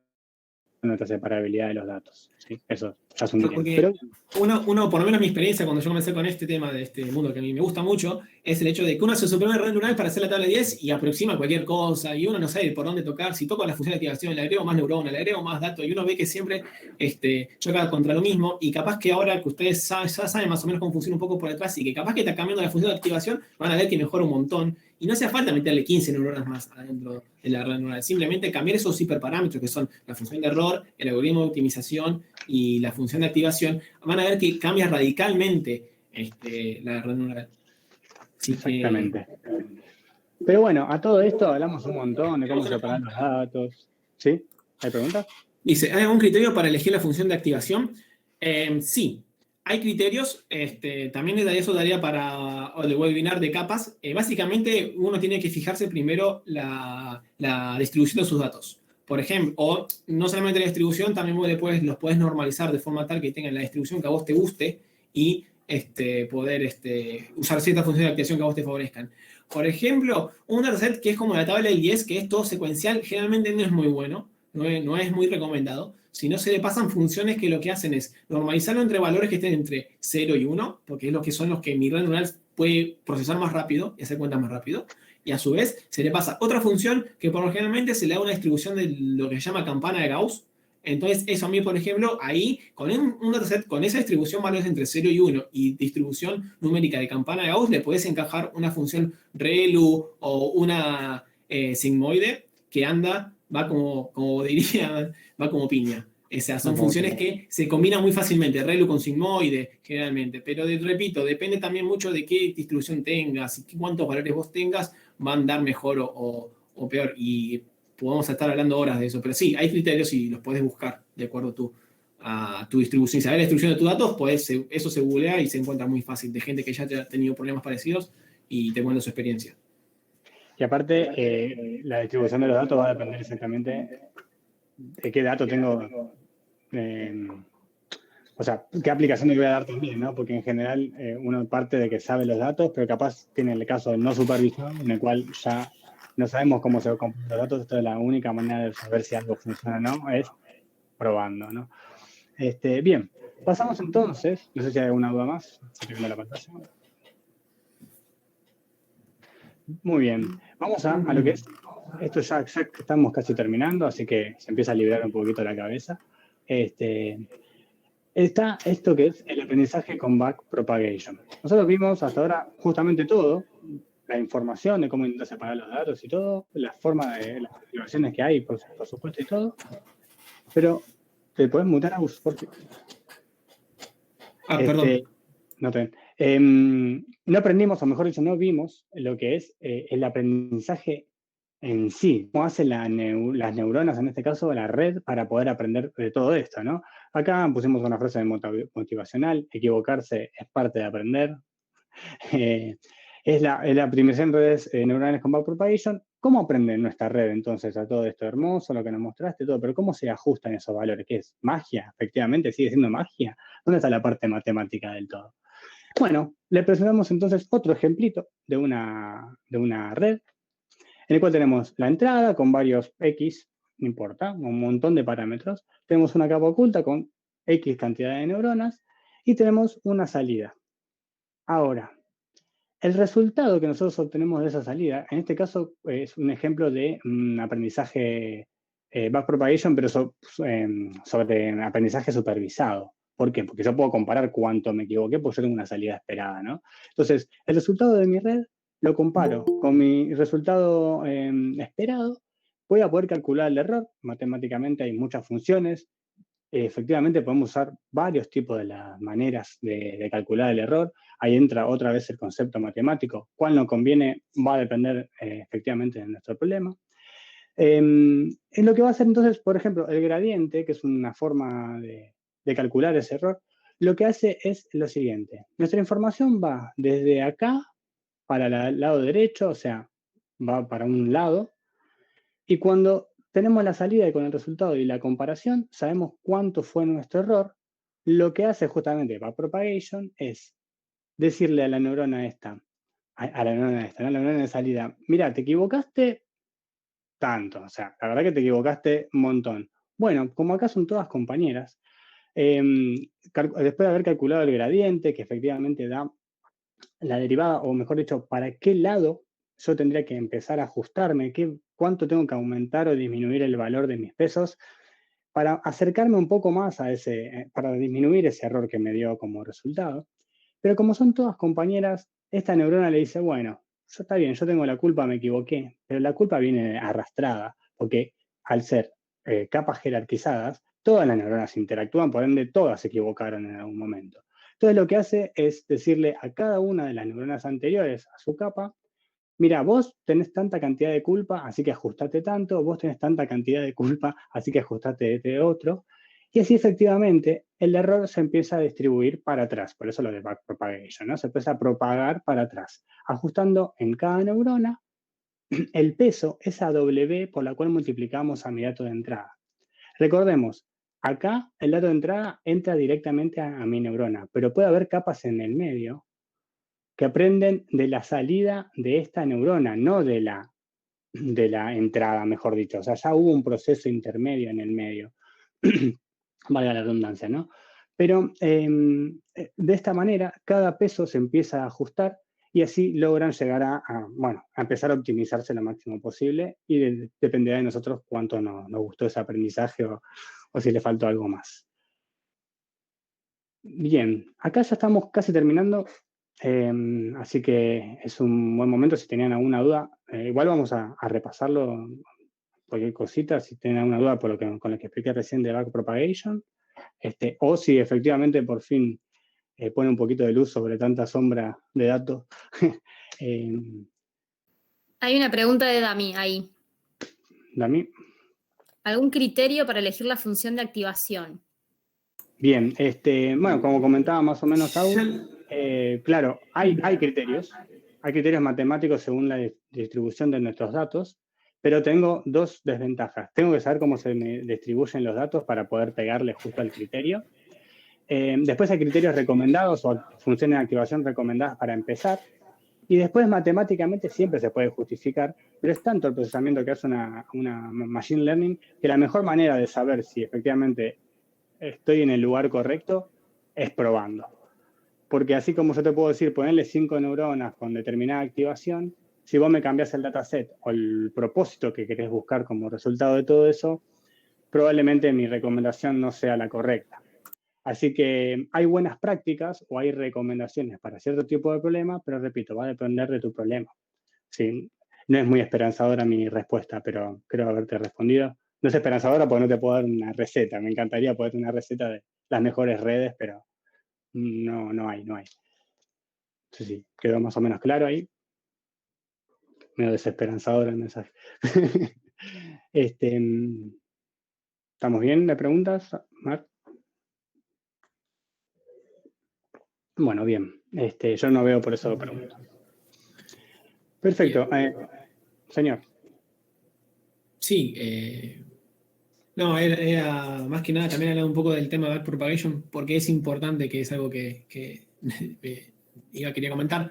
nuestra separabilidad de los datos. ¿Sí? Eso ya es un pero uno, por lo menos mi experiencia cuando yo comencé con este tema de este mundo que a mí me gusta mucho, es el hecho de que uno hace su primer red neuronal para hacer la tabla de 10 y aproxima cualquier cosa, y uno no sabe por dónde tocar. Si toco la función de activación, le agrego más neuronas, le agrego más datos, y uno ve que siempre choca contra lo mismo, y capaz que ahora que ustedes ya saben más o menos cómo funciona un poco por detrás, y que capaz que está cambiando la función de activación, van a ver que mejora un montón. Y no hace falta meterle 15 neuronas más adentro de la red neuronal. Simplemente cambiar esos hiperparámetros que son la función de error, el algoritmo de optimización y la función de activación. Van a ver que cambia radicalmente la red neuronal. Así exactamente. Pero bueno, a todo esto hablamos un montón de cómo separar los datos. ¿Sí? ¿Hay preguntas? Dice, ¿hay algún criterio para elegir la función de activación? Sí. Hay criterios, también eso daría para el webinar de capas. Básicamente, uno tiene que fijarse primero la distribución de sus datos. Por ejemplo, o no solamente la distribución, también los puedes normalizar de forma tal que tengan la distribución que a vos te guste y poder usar ciertas funciones de activación que a vos te favorezcan. Por ejemplo, un dataset que es como la tabla del 10, que es todo secuencial, generalmente no es muy bueno, no es muy recomendado. Si no, se le pasan funciones que lo que hacen es normalizarlo entre valores que estén entre 0 y 1, porque es lo que son los que mi red neural puede procesar más rápido y hacer cuentas más rápido. Y a su vez, se le pasa otra función que por lo generalmente se le da una distribución de lo que se llama campana de Gauss. Entonces, eso a mí, por ejemplo, ahí, con un dataset, con esa distribución valores entre 0 y 1 y distribución numérica de campana de Gauss, le puedes encajar una función ReLU o una sigmoide que va como piña. O sea, son funciones que se combinan muy fácilmente, ReLU con sigmoide, generalmente. Pero, repito, depende también mucho de qué distribución tengas y cuántos valores vos tengas, van a dar mejor o peor. Y podemos estar hablando horas de eso. Pero sí, hay criterios y los podés buscar de acuerdo a tu distribución. Si sabés la distribución de tus datos, eso se googlea y se encuentra muy fácil de gente que ya ha tenido problemas parecidos y te cuenta su experiencia. Y aparte, la distribución de los datos va a depender exactamente de qué dato tengo, o sea, qué aplicación le voy a dar también, ¿no? Porque en general uno parte de que sabe los datos, pero capaz tiene el caso de no supervisión, en el cual ya no sabemos cómo se comportan los datos. Esto es la única manera de saber si algo funciona o no, es probando, ¿no? Bien, pasamos entonces, no sé si hay alguna duda más, estoy viendo la pantalla. Muy bien. Vamos a lo que es, esto ya estamos casi terminando, así que se empieza a liberar un poquito la cabeza. Está esto que es el aprendizaje con backpropagation. Nosotros vimos hasta ahora justamente todo, la información de cómo intentar separar los datos y todo, la forma de las configuraciones que hay, por supuesto, y todo. Pero, ¿te puedes mutar, Agus? Porque Perdón. no aprendimos, o mejor dicho, no vimos lo que es el aprendizaje en sí, cómo hacen las neuronas, en este caso, la red, para poder aprender de todo esto, ¿no? Acá pusimos una frase motivacional: equivocarse es parte de aprender. Es la optimización de redes neuronales con backpropagation. ¿Cómo aprende nuestra red entonces a todo esto hermoso, lo que nos mostraste, todo? Pero ¿cómo se ajustan esos valores? ¿Qué es? ¿Magia? Efectivamente, ¿sigue siendo magia? ¿Dónde está la parte matemática del todo? Bueno, le presentamos entonces otro ejemplito de una red, en el cual tenemos la entrada con varios X, no importa, un montón de parámetros. Tenemos una capa oculta con X cantidad de neuronas y tenemos una salida. Ahora, el resultado que nosotros obtenemos de esa salida, en este caso es un ejemplo de aprendizaje backpropagation, pero sobre aprendizaje supervisado. ¿Por qué? Porque yo puedo comparar cuánto me equivoqué, porque yo tengo una salida esperada, ¿no? Entonces, el resultado de mi red lo comparo con mi resultado esperado. Voy a poder calcular el error. Matemáticamente hay muchas funciones. Efectivamente, podemos usar varios tipos de las maneras de calcular el error. Ahí entra otra vez el concepto matemático. ¿Cuál nos conviene? Va a depender efectivamente de nuestro problema. En lo que va a hacer entonces, por ejemplo, el gradiente, que es una forma de calcular ese error, lo que hace es lo siguiente. Nuestra información va desde acá para el lado derecho, o sea, va para un lado, y cuando tenemos la salida y con el resultado y la comparación, sabemos cuánto fue nuestro error. Lo que hace justamente backpropagation es decirle a la neurona esta, a la neurona esta, ¿no? La neurona de salida: mira, te equivocaste tanto, o sea, la verdad que te equivocaste un montón. Bueno, como acá son todas compañeras, después de haber calculado el gradiente, que efectivamente da la derivada, o mejor dicho, para qué lado yo tendría que empezar a ajustarme, cuánto tengo que aumentar o disminuir el valor de mis pesos para acercarme un poco más a para disminuir ese error que me dio como resultado. Pero como son todas compañeras, esta neurona le dice: bueno, está bien, yo tengo la culpa, me equivoqué, pero la culpa viene arrastrada, porque al ser capas jerarquizadas, todas las neuronas interactúan, por ende todas se equivocaron en algún momento. Entonces lo que hace es decirle a cada una de las neuronas anteriores a su capa: mira, vos tenés tanta cantidad de culpa, así que ajustate tanto; vos tenés tanta cantidad de culpa, así que ajustate de otro. Y así efectivamente el error se empieza a distribuir para atrás, por eso lo de backpropagation, ¿no? Se empieza a propagar para atrás, ajustando en cada neurona el peso, esa W por la cual multiplicamos a mi dato de entrada. Recordemos, acá el dato de entrada entra directamente a mi neurona, pero puede haber capas en el medio que aprenden de la salida de esta neurona, no de la entrada, mejor dicho. O sea, ya hubo un proceso intermedio en el medio, valga la redundancia, ¿no? Pero de esta manera, cada peso se empieza a ajustar y así logran llegar a empezar a optimizarse lo máximo posible, y dependerá de nosotros cuánto nos gustó ese aprendizaje o si le faltó algo más. Bien, acá ya estamos casi terminando. Así que es un buen momento. Si tenían alguna duda, igual vamos a repasarlo, cualquier cosita, si tienen alguna duda con lo que expliqué recién de backpropagation, o si efectivamente por fin pone un poquito de luz sobre tanta sombra de datos. Hay una pregunta de Dami ahí. Dami. ¿Algún criterio para elegir la función de activación? Bien, bueno, como comentaba más o menos claro, hay criterios. Hay criterios matemáticos según la distribución de nuestros datos, pero tengo dos desventajas. Tengo que saber cómo se me distribuyen los datos para poder pegarle justo al criterio. Después hay criterios recomendados o funciones de activación recomendadas para empezar. Y después matemáticamente siempre se puede justificar, pero es tanto el procesamiento que hace una machine learning que la mejor manera de saber si efectivamente estoy en el lugar correcto es probando. Porque así como yo te puedo decir, ponerle 5 neuronas con determinada activación, si vos me cambiás el dataset o el propósito que querés buscar como resultado de todo eso, probablemente mi recomendación no sea la correcta. Así que hay buenas prácticas o hay recomendaciones para cierto tipo de problema, pero repito, va a depender de tu problema. Sí, no es muy esperanzadora mi respuesta, pero creo haberte respondido. No es esperanzadora porque no te puedo dar una receta. Me encantaría poder tener una receta de las mejores redes, pero no hay. Sí, quedó más o menos claro ahí. Medio desesperanzador el mensaje. ¿Estamos bien de preguntas, Marc? Bueno, bien. Yo no veo por eso preguntas. Perfecto. Señor. Sí, no, era más que nada también hablar un poco del tema de backpropagation, porque es importante, que es algo que quería comentar.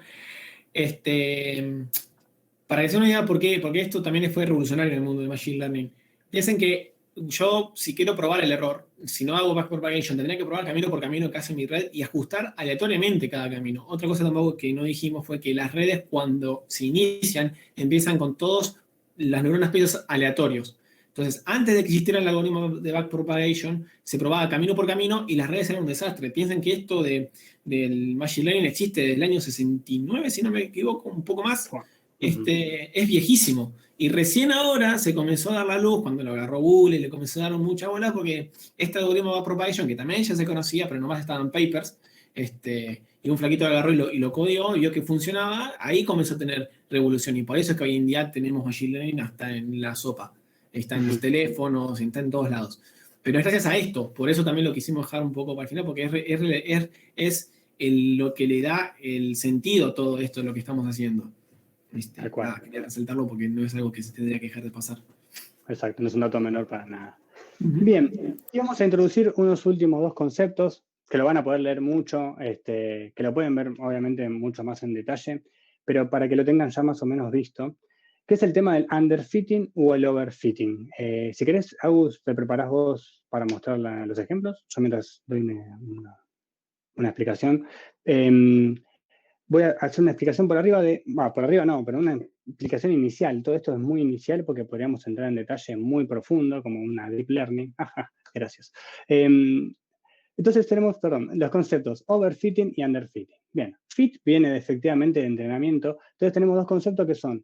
Para que se den una idea porque esto también fue revolucionario en el mundo de Machine Learning. Piensen que yo, si quiero probar el error, si no hago backpropagation, tendría que probar camino por camino que hace mi red y ajustar aleatoriamente cada camino. Otra cosa tampoco que no dijimos fue que las redes, cuando se inician, empiezan con todas las neuronas piezas aleatorios. Entonces, antes de que existiera el algoritmo de backpropagation, se probaba camino por camino y las redes eran un desastre. Piensen que esto del Machine Learning existe desde el año 69, si no me equivoco, un poco más. Es viejísimo. Y recién ahora se comenzó a dar la luz cuando lo agarró Google y le comenzó a dar mucha bola, porque este algoritmo de backpropagation, que también ya se conocía, pero nomás estaba en papers, y un flaquito lo agarró y lo codió y vio que funcionaba, ahí comenzó a tener revolución. Y por eso es que hoy en día tenemos Machine Learning hasta en la sopa. Está en los teléfonos, está en todos lados. Pero es gracias a esto, por eso también lo quisimos dejar un poco para el final, porque es lo que le da el sentido a todo esto, lo que estamos haciendo. Quería resaltarlo porque no es algo que se tendría que dejar de pasar. Exacto, no es un dato menor para nada. Bien, y vamos a introducir unos últimos dos conceptos que lo van a poder leer mucho, que lo pueden ver obviamente mucho más en detalle, pero para que lo tengan ya más o menos visto, que es el tema del underfitting o el overfitting. Si querés, Agus, ¿te preparás vos para mostrar los ejemplos? Yo mientras doy una explicación. Voy a hacer una explicación por arriba pero una explicación inicial. Todo esto es muy inicial porque podríamos entrar en detalle muy profundo, como una deep learning. Gracias. Entonces tenemos, los conceptos overfitting y underfitting. Bien, fit viene efectivamente de entrenamiento. Entonces tenemos dos conceptos que son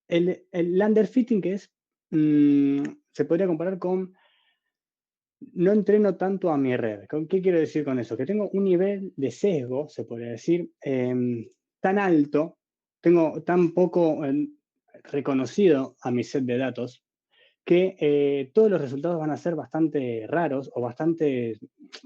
el underfitting, que es, se podría comparar con no entreno tanto a mi red. ¿Qué quiero decir con eso? Que tengo un nivel de sesgo, se podría decir, tan alto, tengo tan poco reconocido a mi set de datos, que todos los resultados van a ser bastante raros o bastante,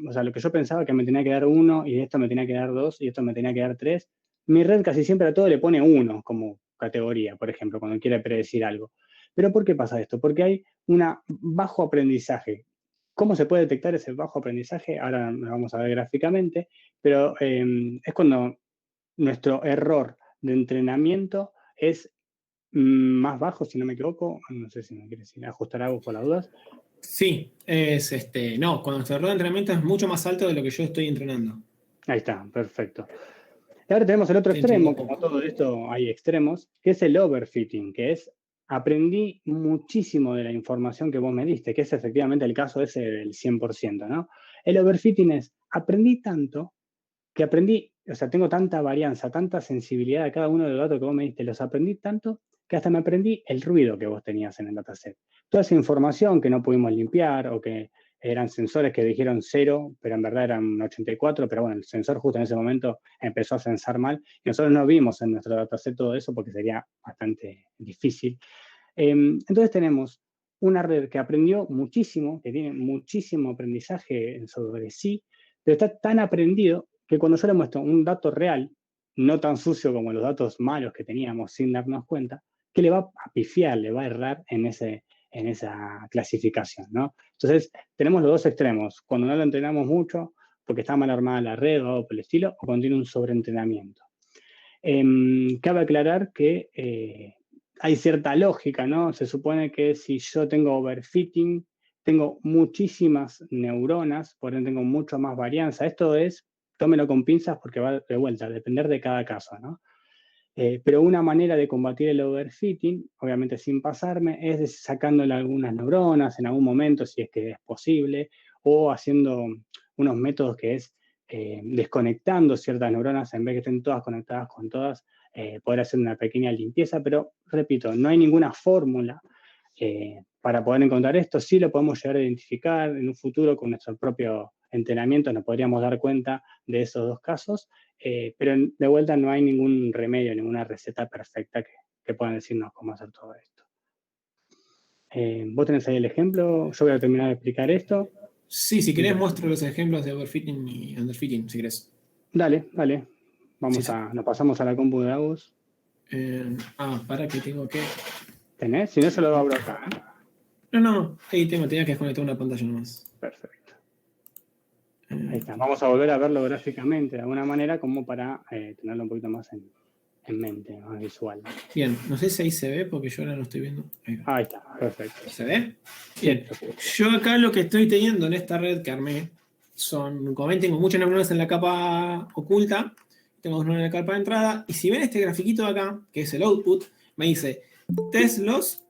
o sea, lo que yo pensaba que me tenía que dar 1 y esto me tenía que dar 2 y esto me tenía que dar 3, mi red casi siempre a todo le pone 1 como categoría, por ejemplo, cuando quiere predecir algo. ¿Pero por qué pasa esto? Porque hay un bajo aprendizaje. ¿Cómo se puede detectar ese bajo aprendizaje? Ahora lo vamos a ver gráficamente, pero es cuando nuestro error de entrenamiento es más bajo, si no me equivoco. No sé si me quieres ajustar algo por las dudas. Sí, no, cuando nuestro error de entrenamiento es mucho más alto de lo que yo estoy entrenando. Ahí está, perfecto. Y ahora tenemos el otro extremo, como todo esto hay extremos, que es el overfitting, que es aprendí muchísimo de la información que vos me diste, que es efectivamente el caso ese del 100%, ¿no? El overfitting es, aprendí tanto que aprendí, o sea, tengo tanta varianza, tanta sensibilidad a cada uno de los datos que vos me diste, los aprendí tanto que hasta me aprendí el ruido que vos tenías en el dataset. Toda esa información que no pudimos limpiar o que eran sensores que dijeron 0, pero en verdad eran 84, pero bueno, el sensor justo en ese momento empezó a censar mal y nosotros no vimos en nuestro dataset todo eso porque sería bastante difícil. Entonces tenemos una red que aprendió muchísimo, que tiene muchísimo aprendizaje sobre sí, pero está tan aprendido que cuando yo le muestro un dato real, no tan sucio como los datos malos que teníamos sin darnos cuenta, que le va a pifiar, le va a errar en esa clasificación, ¿no? Entonces, tenemos los dos extremos. Cuando no lo entrenamos mucho, porque está mal armada la red o algo por el estilo, o cuando tiene un sobreentrenamiento. Cabe aclarar que hay cierta lógica, ¿no? Se supone que si yo tengo overfitting, tengo muchísimas neuronas, por ende tengo mucho más varianza. Esto es, tómelo con pinzas porque va de vuelta, a depender de cada caso, ¿no? Pero una manera de combatir el overfitting, obviamente sin pasarme, es sacándole algunas neuronas en algún momento, si es que es posible, o haciendo unos métodos que es desconectando ciertas neuronas, en vez de que estén todas conectadas con todas, poder hacer una pequeña limpieza, pero repito, no hay ninguna fórmula para poder encontrar esto. Sí lo podemos llegar a identificar en un futuro con nuestro propio entrenamiento, nos podríamos dar cuenta de esos dos casos, pero de vuelta no hay ningún remedio, ninguna receta perfecta que puedan decirnos cómo hacer todo esto. ¿Vos tenés ahí el ejemplo? Yo voy a terminar de explicar esto. Sí, si querés muestro los ejemplos de overfitting y underfitting, si querés. Dale, dale. Nos pasamos a la compu de Agus. Para que tengo que... ¿Tenés? Si no, se lo abro acá. No. Ahí tenía que desconectar una pantalla nomás. Perfecto. Ahí está. Vamos a volver a verlo gráficamente de alguna manera como para tenerlo un poquito más en mente, más visual. Bien, no sé si ahí se ve porque yo ahora no estoy viendo. Ahí está, perfecto. ¿Se ve? Bien. Yo acá lo que estoy teniendo en esta red que armé son, como ven, tengo muchas neuronas en la capa oculta, tengo 2 neuronas en la capa de entrada, y si ven este grafiquito de acá, que es el output, me dice test loss,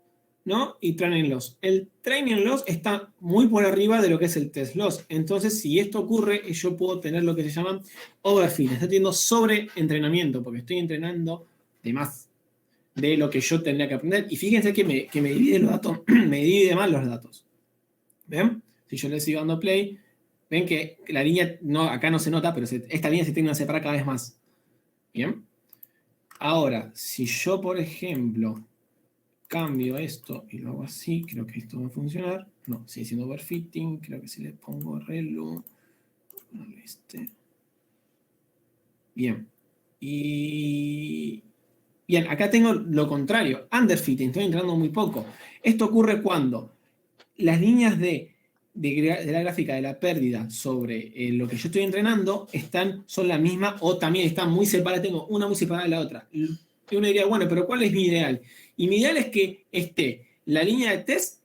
¿no? Y training loss. El training loss está muy por arriba de lo que es el test loss. Entonces, si esto ocurre, yo puedo tener lo que se llama overfit. Estoy teniendo sobreentrenamiento, porque estoy entrenando de más de lo que yo tendría que aprender. Y fíjense que me divide los datos, me divide mal los datos. ¿Ven? Si yo le sigo dando play, ven que la línea, acá no se nota, pero esta línea se tiende a separar cada vez más. ¿Bien? Ahora, si yo, por ejemplo, cambio esto y lo hago así, creo que esto va a funcionar. No, sigue siendo overfitting. Creo que si le pongo relu. Bien. Y bien, acá tengo lo contrario. Underfitting, estoy entrando muy poco. Esto ocurre cuando las líneas de la gráfica de la pérdida sobre lo que yo estoy entrenando son la misma o también están muy separadas. Tengo una muy separada de la otra. Y uno diría, bueno, pero ¿cuál es mi ideal? Y mi ideal es que esté la línea de test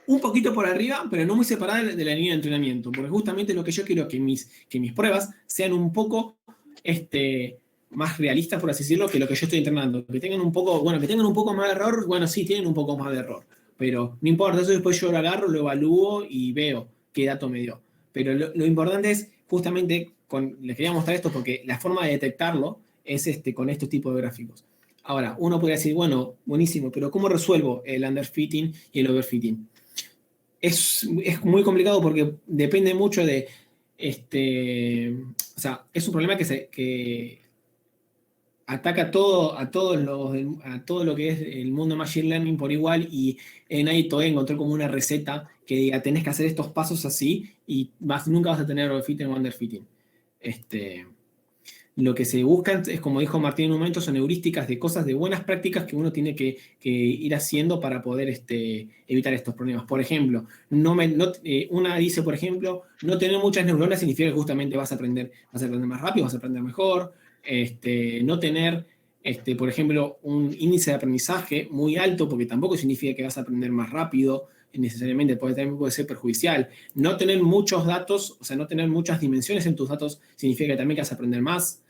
un poquito por arriba, pero no muy separada de la línea de entrenamiento, porque justamente lo que yo quiero que mis pruebas sean un poco más realistas, por así decirlo, que lo que yo estoy entrenando. Que tengan un poco más de error, bueno, sí, tienen un poco más de error, pero no importa, eso después yo lo agarro, lo evalúo y veo qué dato me dio. Pero lo importante es, justamente, les quería mostrar esto porque la forma de detectarlo es con estos tipos de gráficos. Ahora, uno podría decir, bueno, buenísimo, pero ¿cómo resuelvo el underfitting y el overfitting? Es muy complicado porque depende mucho de, o sea, es un problema que ataca a todo lo que es el mundo de Machine Learning por igual, y nadie todavía encontró como una receta que diga, tenés que hacer estos pasos así y nunca vas a tener overfitting o underfitting. Lo que se busca es, como dijo Martín en un momento, son heurísticas de cosas, de buenas prácticas que uno tiene que ir haciendo para poder evitar estos problemas. Por ejemplo, una dice, por ejemplo, no tener muchas neuronas significa que justamente vas a aprender más rápido, vas a aprender mejor. No tener, por ejemplo, un índice de aprendizaje muy alto, porque tampoco significa que vas a aprender más rápido, necesariamente también puede ser perjudicial. No tener muchos datos, o sea, no tener muchas dimensiones en tus datos, significa que también que vas a aprender más.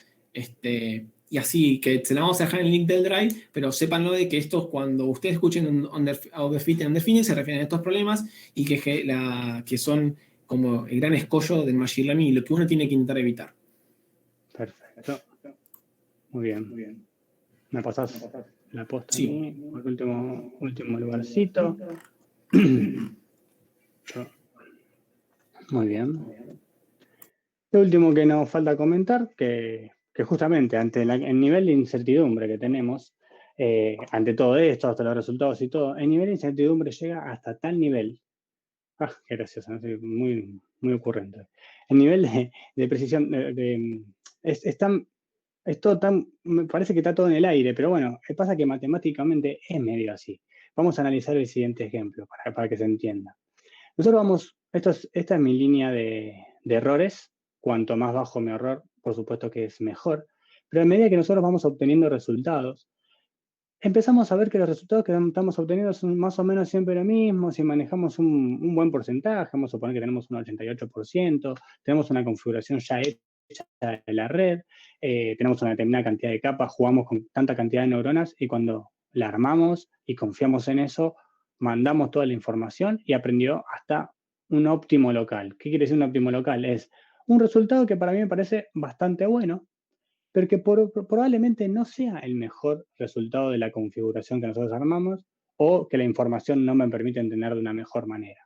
Y así, que se la vamos a dejar en el link del Drive, pero sépanlo de que esto, cuando ustedes escuchen overfitting, underfitting, se refieren a estos problemas y que son como el gran escollo del Machine Learning y lo que uno tiene que intentar evitar. Perfecto. Muy bien. Me pasás la posta Sí. aquí, por último lugarcito. Muy bien. Lo último que nos falta comentar, que justamente ante el nivel de incertidumbre que tenemos, ante todo esto, hasta los resultados y todo, el nivel de incertidumbre llega hasta tal nivel. Qué gracioso, ¿no? Muy, muy ocurrente. El nivel de precisión es todo tan, me parece que está todo en el aire, pero bueno, pasa que matemáticamente es medio así. Vamos a analizar el siguiente ejemplo para que se entienda. Nosotros esta es mi línea de errores. Cuanto más bajo mi error, por supuesto que es mejor. Pero a medida que nosotros vamos obteniendo resultados, empezamos a ver que los resultados que estamos obteniendo son más o menos siempre lo mismo. Si manejamos un buen porcentaje, vamos a suponer que tenemos un 88%, tenemos una configuración ya hecha de la red, tenemos una determinada cantidad de capas, jugamos con tanta cantidad de neuronas y cuando la armamos y confiamos en eso, mandamos toda la información y aprendió hasta un óptimo local. ¿Qué quiere decir un óptimo local? Es un resultado que para mí me parece bastante bueno, pero que probablemente no sea el mejor resultado de la configuración que nosotros armamos o que la información no me permite entender de una mejor manera.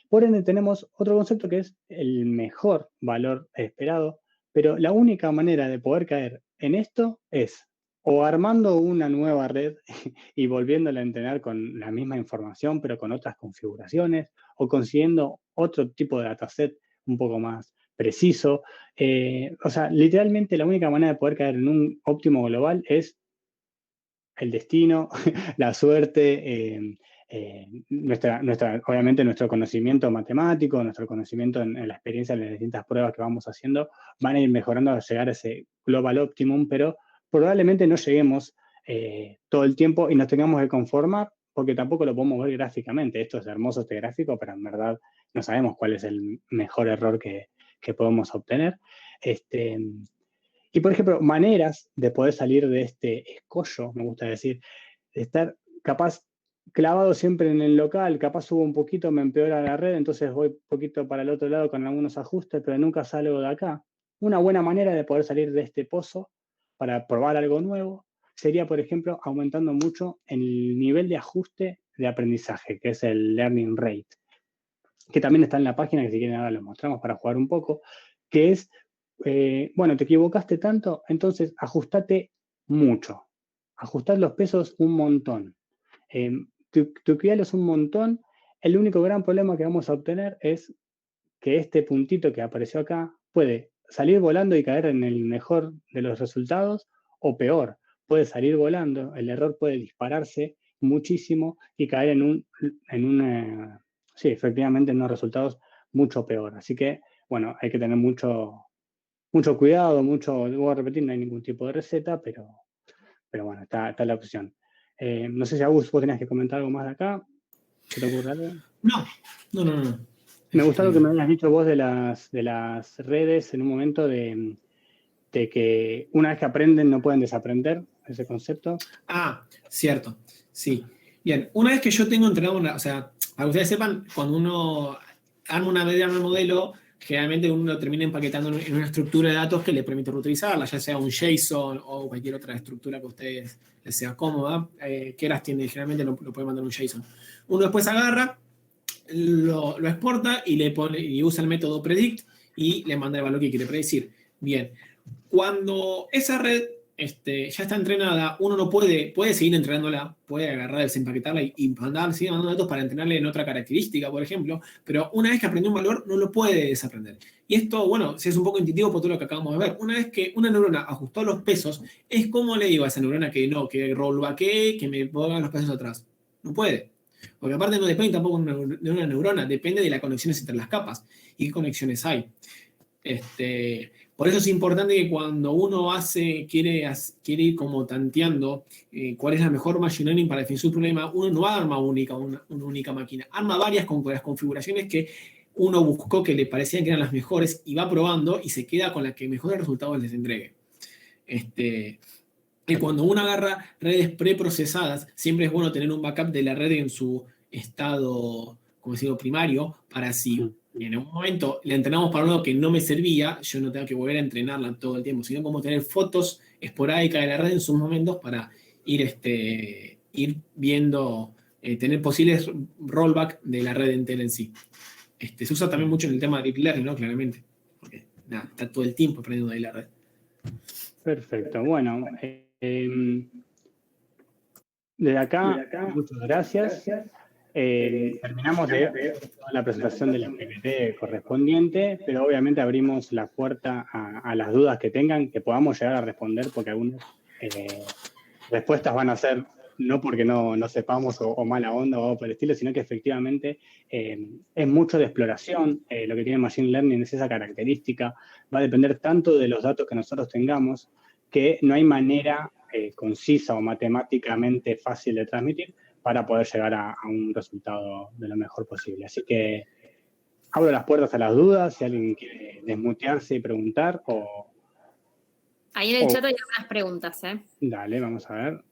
Por ende, tenemos otro concepto que es el mejor valor esperado, pero la única manera de poder caer en esto es o armando una nueva red y volviéndola a entrenar con la misma información, pero con otras configuraciones, o consiguiendo otro tipo de dataset un poco más preciso. O sea, literalmente la única manera de poder caer en un óptimo global es el destino, la suerte, obviamente nuestro conocimiento matemático, nuestro conocimiento en la experiencia, en las distintas pruebas que vamos haciendo, van a ir mejorando a llegar a ese global optimum, pero probablemente no lleguemos todo el tiempo y nos tengamos que conformar porque tampoco lo podemos ver gráficamente. Esto es hermoso, este gráfico, pero en verdad no sabemos cuál es el mejor error que podemos obtener. Y, por ejemplo, maneras de poder salir de este escollo, me gusta decir, de estar capaz clavado siempre en el local, capaz subo un poquito, me empeora la red, entonces voy un poquito para el otro lado con algunos ajustes, pero nunca salgo de acá. Una buena manera de poder salir de este pozo para probar algo nuevo sería, por ejemplo, aumentando mucho el nivel de ajuste de aprendizaje, que es el learning rate, que también está en la página, que si quieren ahora lo mostramos para jugar un poco, que es bueno, te equivocaste tanto, entonces ajustate mucho. Ajustar los pesos un montón. Tuquealos un montón. El único gran problema que vamos a obtener es que este puntito que apareció acá puede salir volando y caer en el mejor de los resultados, o peor, puede salir volando, el error puede dispararse muchísimo y caer sí, efectivamente en unos resultados mucho peor. Así que, bueno, hay que tener mucho cuidado, voy a repetir, no hay ningún tipo de receta, pero bueno, está la opción. No sé si Agus, vos tenías que comentar algo más de acá. ¿Se te ocurre algo? No. Me gustó lo que me habías dicho vos de las redes en un momento de que una vez que aprenden no pueden desaprender, ese concepto. Ah, cierto, sí. Bien, una vez que yo tengo entrenado o sea, para que ustedes sepan, cuando uno arma una medida en un modelo, generalmente uno lo termina empaquetando en una estructura de datos que le permite reutilizarla, ya sea un JSON o cualquier otra estructura que a ustedes les sea cómoda. Keras tiene, generalmente lo puede mandar un JSON. Uno después agarra, lo exporta y le pone y usa el método predict y le manda el valor que quiere predecir. Bien, cuando esa red ya está entrenada, uno no puede seguir entrenándola, puede agarrar, desempaquetarla y seguir mandando datos para entrenarle en otra característica, por ejemplo, pero una vez que aprendió un valor, no lo puede desaprender. Y esto, bueno, si es un poco intuitivo por todo lo que acabamos de ver. Una vez que una neurona ajustó los pesos, es como le digo a esa neurona que no, que rollbackee, que me ponga los pesos atrás. No puede. Porque aparte no depende tampoco de una neurona, depende de las conexiones entre las capas y qué conexiones hay. Por eso es importante que cuando uno quiere ir como tanteando cuál es la mejor machine learning para definir su problema, uno no arma una única máquina, arma varias con las configuraciones que uno buscó que le parecían que eran las mejores y va probando y se queda con la que mejores resultados les entregue. Y cuando uno agarra redes preprocesadas, siempre es bueno tener un backup de la red en su estado, como decirlo, primario, para si en un momento le entrenamos para algo que no me servía, yo no tengo que volver a entrenarla todo el tiempo, sino como tener fotos esporádicas de la red en sus momentos para ir viendo, tener posibles rollback de la red entera en sí. Se usa también mucho en el tema de Deep Learning, ¿no? Claramente, porque está todo el tiempo aprendiendo de la red. Perfecto, bueno, desde acá, muchas gracias. Terminamos la presentación de la PPT correspondiente, pero obviamente abrimos la puerta a las dudas que tengan, que podamos llegar a responder, porque algunas respuestas van a ser no porque no sepamos o mala onda o por el estilo, sino que efectivamente es mucho de exploración. Lo que tiene Machine Learning es esa característica, va a depender tanto de los datos que nosotros tengamos, que no hay manera concisa o matemáticamente fácil de transmitir para poder llegar a un resultado de lo mejor posible. Así que abro las puertas a las dudas, si alguien quiere desmutearse y preguntar, o... Ahí en el chat hay algunas preguntas, ¿eh? Dale, vamos a ver.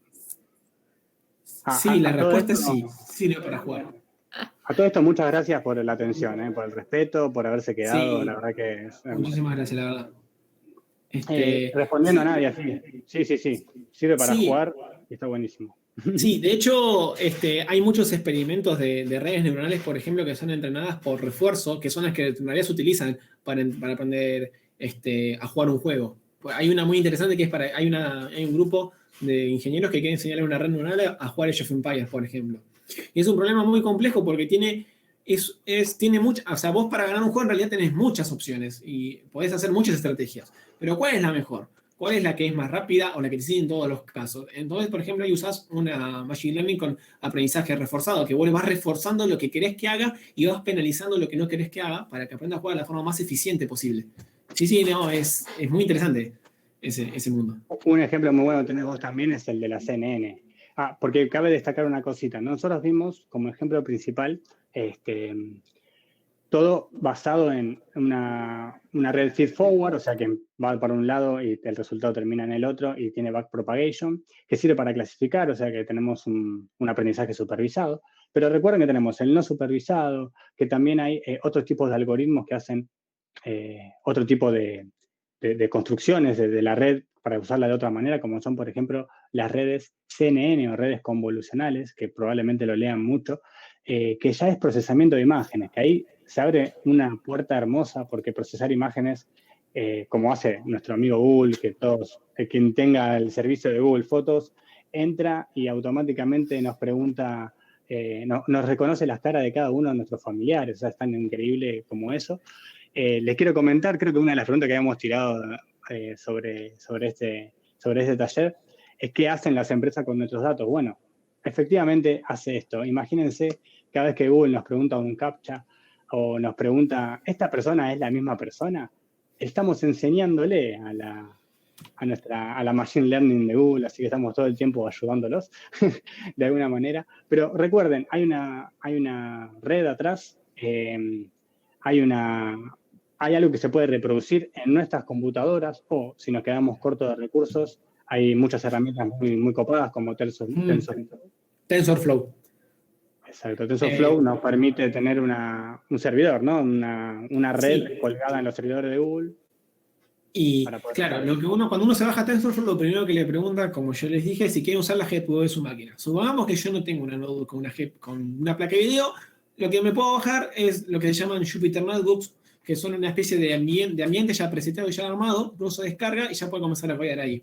Sí, la respuesta es esto, sí, sirve para jugar. A todo esto, muchas gracias por la atención, por el respeto, por haberse quedado, Sí, la verdad que es hermoso. muchísimas gracias, la verdad. Respondiendo sí, a nadie, sí. Sirve para sí, jugar y está buenísimo. sí, de hecho, hay muchos experimentos de redes neuronales, por ejemplo, que son entrenadas por refuerzo, que son las que en realidad se utilizan para aprender a jugar un juego. Pues hay una muy interesante que es hay un grupo de ingenieros que quieren enseñarle a una red neuronal a jugar Age of Empires, por ejemplo. Y es un problema muy complejo porque tiene mucha, o sea, vos para ganar un juego en realidad tenés muchas opciones y podés hacer muchas estrategias. Pero ¿cuál es la mejor? ¿Cuál es la que es más rápida o la que te sigue en todos los casos? Entonces, por ejemplo, ahí usás una Machine Learning con aprendizaje reforzado, que vos le vas reforzando lo que querés que haga y vas penalizando lo que no querés que haga para que aprenda a jugar de la forma más eficiente posible. Sí, no, es muy interesante ese mundo. Un ejemplo muy bueno que tenés vos también es el de la CNN. Porque cabe destacar una cosita. Nosotros vimos como ejemplo principal todo basado en una red feed-forward, o sea que va para un lado y el resultado termina en el otro y tiene backpropagation, que sirve para clasificar, o sea que tenemos un aprendizaje supervisado. Pero recuerden que tenemos el no supervisado, que también hay otros tipos de algoritmos que hacen otro tipo de construcciones de la red para usarla de otra manera, como son, por ejemplo, las redes CNN o redes convolucionales, que probablemente lo lean mucho, que ya es procesamiento de imágenes, que ahí se abre una puerta hermosa porque procesar imágenes, como hace nuestro amigo Google, que quien tenga el servicio de Google Fotos, entra y automáticamente nos pregunta, nos reconoce las caras de cada uno de nuestros familiares, o sea, es tan increíble como eso. Les quiero comentar, creo que una de las preguntas que habíamos tirado sobre este taller es qué hacen las empresas con nuestros datos. Bueno, efectivamente hace esto. Imagínense cada vez que Google nos pregunta un CAPTCHA o nos pregunta, ¿esta persona es la misma persona? Estamos enseñándole a la Machine Learning de Google, así que estamos todo el tiempo ayudándolos de alguna manera. Pero recuerden, hay una red atrás, hay algo que se puede reproducir en nuestras computadoras o si nos quedamos cortos de recursos, hay muchas herramientas muy, muy copadas como TensorFlow. Exacto, TensorFlow nos permite tener un servidor, ¿no? Una red colgada en los servidores de Google. Y claro, cuando uno se baja TensorFlow, lo primero que le pregunta, como yo les dije, es si quiere usar la GPU de su máquina. Supongamos que yo no tengo una notebook con una placa de video, lo que me puedo bajar es lo que se llaman Jupyter Notebooks, que son una especie de ambiente ya presetado y ya armado, uno se descarga y ya puede comenzar a codiar ahí.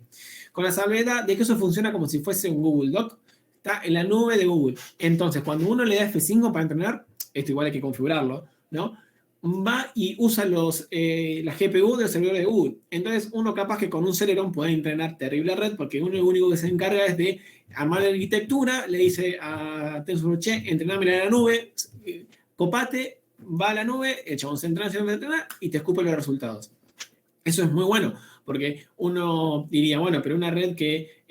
Con la salvedad de que eso funciona como si fuese un Google Doc, está en la nube de Google. Entonces, cuando uno le da F5 para entrenar, esto igual hay que configurarlo, ¿no? Va y usa la GPU del servidor de Google. Entonces, uno capaz que con un Celeron puede entrenar terrible red, porque uno lo único que se encarga es de armar la arquitectura, le dice a TensorFlow, entrenámela en la nube, copate, va a la nube, el chabón se entrena y te escupe los resultados. Eso es muy bueno, porque uno diría, bueno, pero una red que,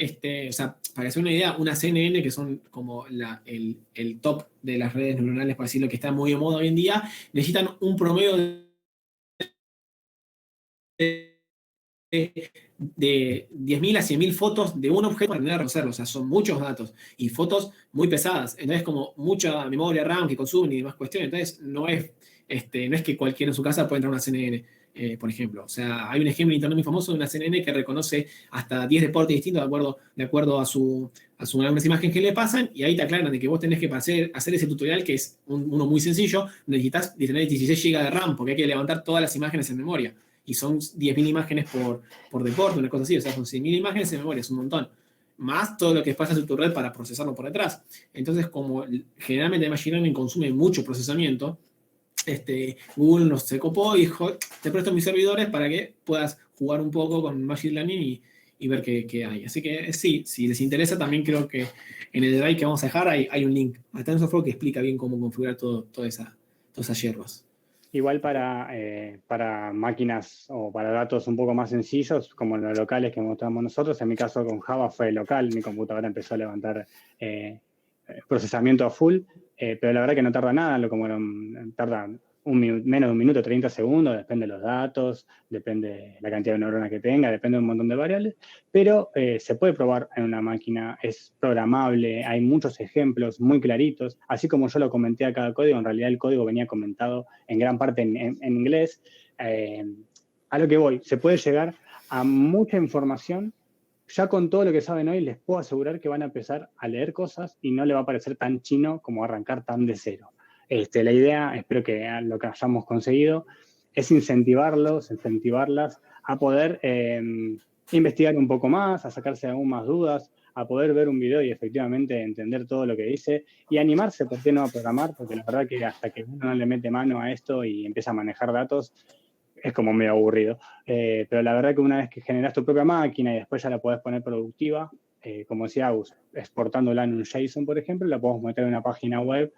o sea, para hacer una idea, una CNN, que son como el top de las redes neuronales, por decirlo, que está muy de moda hoy en día, necesitan un promedio de 10.000 a 100.000 fotos de un objeto para tener reconocerlo. O sea, son muchos datos y fotos muy pesadas. Entonces, como mucha memoria RAM que consumen y demás cuestiones. Entonces, no es que cualquiera en su casa pueda entrar a una CNN. Por ejemplo. O sea, hay un ejemplo en internet muy famoso de una CNN que reconoce hasta 10 deportes distintos de acuerdo a unas imágenes que le pasan, y ahí te aclaran de que vos tenés que hacer ese tutorial, que es uno muy sencillo. Necesitas tener 16 GB de RAM, porque hay que levantar todas las imágenes en memoria. Y son 10.000 imágenes por deporte, una cosa así. O sea, son 100.000 imágenes en memoria, es un montón. Más todo lo que pasa en tu red para procesarlo por detrás. Entonces, como generalmente Machine Learning consume mucho procesamiento, Google nos se copó y dijo, te presto mis servidores para que puedas jugar un poco con Machine Learning y ver qué hay. Así que sí, si les interesa, también creo que en el drive que vamos a dejar hay un link a TensorFlow que explica bien cómo configurar todas esas hierbas. Igual para máquinas o para datos un poco más sencillos, como los locales que mostramos nosotros, en mi caso con Java fue local, mi computadora empezó a levantar procesamiento a full, pero la verdad que no tarda nada, tarda menos de un minuto, 30 segundos, depende de los datos, depende de la cantidad de neuronas que tenga, depende de un montón de variables, pero se puede probar en una máquina, es programable, hay muchos ejemplos muy claritos, así como yo lo comenté a cada código, en realidad el código venía comentado en gran parte en inglés. A lo que voy, se puede llegar a mucha información. Ya con todo lo que saben hoy, les puedo asegurar que van a empezar a leer cosas y no le va a parecer tan chino como arrancar tan de cero. La idea, espero que lo que hayamos conseguido, es incentivarlas a poder investigar un poco más, a sacarse aún más dudas, a poder ver un video y efectivamente entender todo lo que dice y animarse, ¿por qué no?, a programar, porque la verdad que hasta que uno no le mete mano a esto y empieza a manejar datos, es como medio aburrido. Pero la verdad que una vez que generas tu propia máquina y después ya la podés poner productiva, como decía Agus, exportándola en un JSON, por ejemplo, la podemos meter en una página web,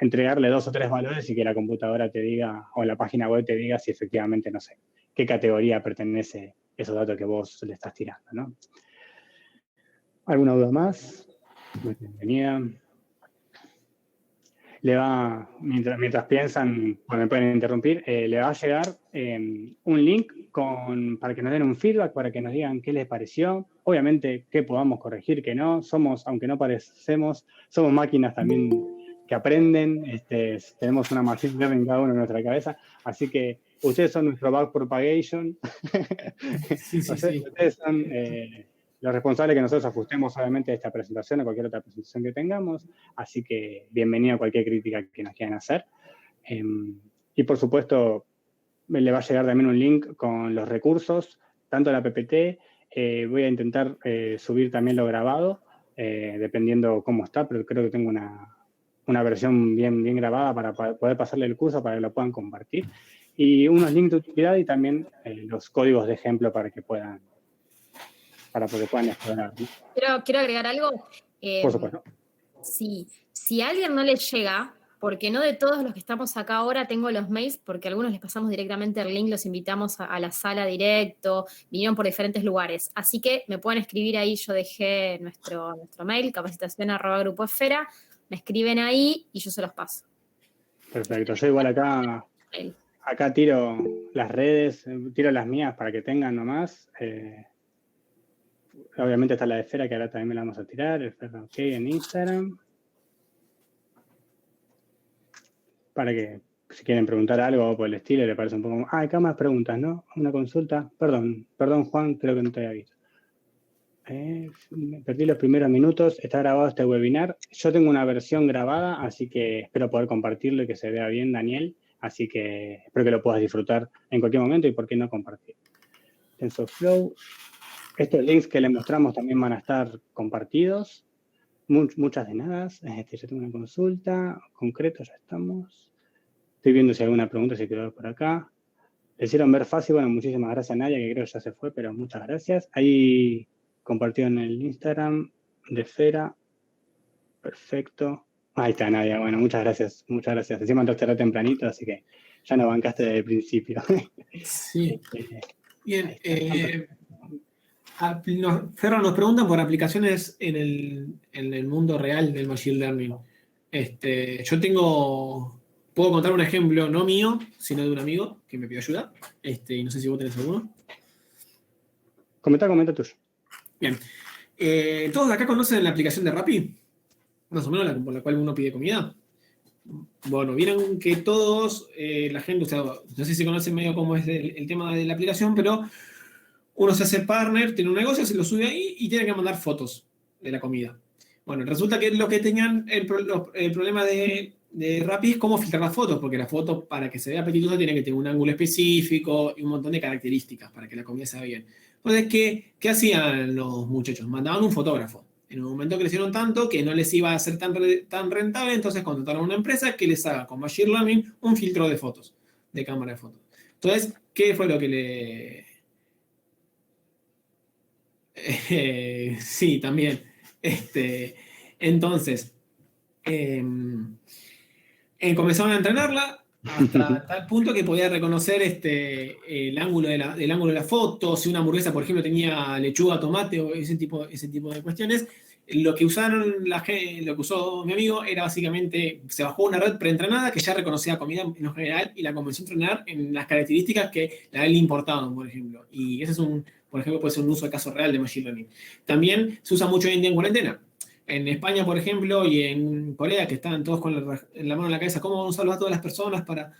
entregarle 2 o 3 valores y que la computadora te diga, o la página web te diga si efectivamente, no sé, qué categoría pertenece esos datos que vos le estás tirando, ¿no? ¿Alguna duda más? Bienvenida. Le va, mientras piensan, bueno, me pueden interrumpir, le va a llegar un link para que nos den un feedback, para que nos digan qué les pareció, obviamente qué podamos corregir, qué no. Aunque no parecemos, somos máquinas también que aprenden, tenemos una machine learning cada uno en nuestra cabeza, así que ustedes son nuestro back propagation. Sí. Ustedes son los responsables que nosotros ajustemos obviamente esta presentación o cualquier otra presentación que tengamos, así que bienvenido a cualquier crítica que nos quieran hacer. Y por supuesto, le va a llegar también un link con los recursos, tanto la PPT, voy a intentar subir también lo grabado, dependiendo cómo está, pero creo que tengo una versión bien grabada para poder pasarle el curso para que lo puedan compartir. Y unos links de utilidad y también los códigos de ejemplo para que puedan explorar. Quiero agregar algo. Por supuesto. Si a alguien no le llega, porque no de todos los que estamos acá ahora tengo los mails, porque a algunos les pasamos directamente el link, los invitamos a la sala directo, vinieron por diferentes lugares. Así que me pueden escribir ahí, yo dejé nuestro mail, capacitación@grupoesfera, me escriben ahí y yo se los paso. Perfecto. Yo igual acá tiro las redes, tiro las mías para que tengan nomás. Obviamente está la de Esfera, que ahora también me la vamos a tirar. Esfera, ok, en Instagram. Para que, si quieren preguntar algo por el estilo, le parece un poco... acá más preguntas, ¿no? Una consulta. Perdón, Juan, creo que no te había visto. Me perdí los primeros minutos. Está grabado este webinar. Yo tengo una versión grabada, así que espero poder compartirlo y que se vea bien, Daniel. Así que espero que lo puedas disfrutar en cualquier momento y por qué no compartir. TensorFlow. Estos links que les mostramos también van a estar compartidos. Muchas de nada. Yo tengo una consulta. Concreto, ya estamos. Estoy viendo si hay alguna pregunta, si quedó por acá. Le hicieron ver fácil. Bueno, muchísimas gracias a Nadia, que creo que ya se fue, pero muchas gracias. Ahí compartió en el Instagram de Esfera. Perfecto. Ahí está, Nadia. Bueno, muchas gracias. Muchas gracias. Encima entraste tempranito, así que ya nos bancaste desde el principio. Sí. Bien. Ferro, nos preguntan por aplicaciones en el mundo real del Machine Learning. Puedo contar un ejemplo, no mío, sino de un amigo que me pidió ayuda. Y no sé si vos tenés alguno. Comenta tuyo. Bien. ¿Todos de acá conocen la aplicación de Rappi? Más o menos por la cual uno pide comida. Bueno, vieron que todos, la gente, o sea, no sé si conocen medio cómo es el tema de la aplicación, pero uno se hace partner, tiene un negocio, se lo sube ahí y tiene que mandar fotos de la comida. Bueno, resulta que lo que tenían el problema de Rappi es cómo filtrar las fotos, porque la foto, para que se vea apetitosa, tiene que tener un ángulo específico y un montón de características para que la comida se vea bien. Entonces, ¿qué hacían los muchachos? Mandaban un fotógrafo. En un momento crecieron tanto que no les iba a ser tan rentable, entonces contrataron a una empresa que les haga con Machine Learning un filtro de fotos, de cámara de fotos. Entonces, ¿qué fue lo que sí, también. Entonces, comenzaron a entrenarla hasta tal punto que podía reconocer el ángulo de la foto, si una hamburguesa, por ejemplo, tenía lechuga, tomate o ese tipo de cuestiones. lo que usó mi amigo era básicamente, se bajó una red preentrenada que ya reconocía comida en lo general y la comenzó a entrenar en las características que a él le importaban, por ejemplo. Y ese es por ejemplo, puede ser un uso de caso real de Machine Learning. También se usa mucho hoy en día en cuarentena. En España, por ejemplo, y en Corea, que están todos con la mano en la cabeza, ¿cómo vamos a usar los datos de las personas para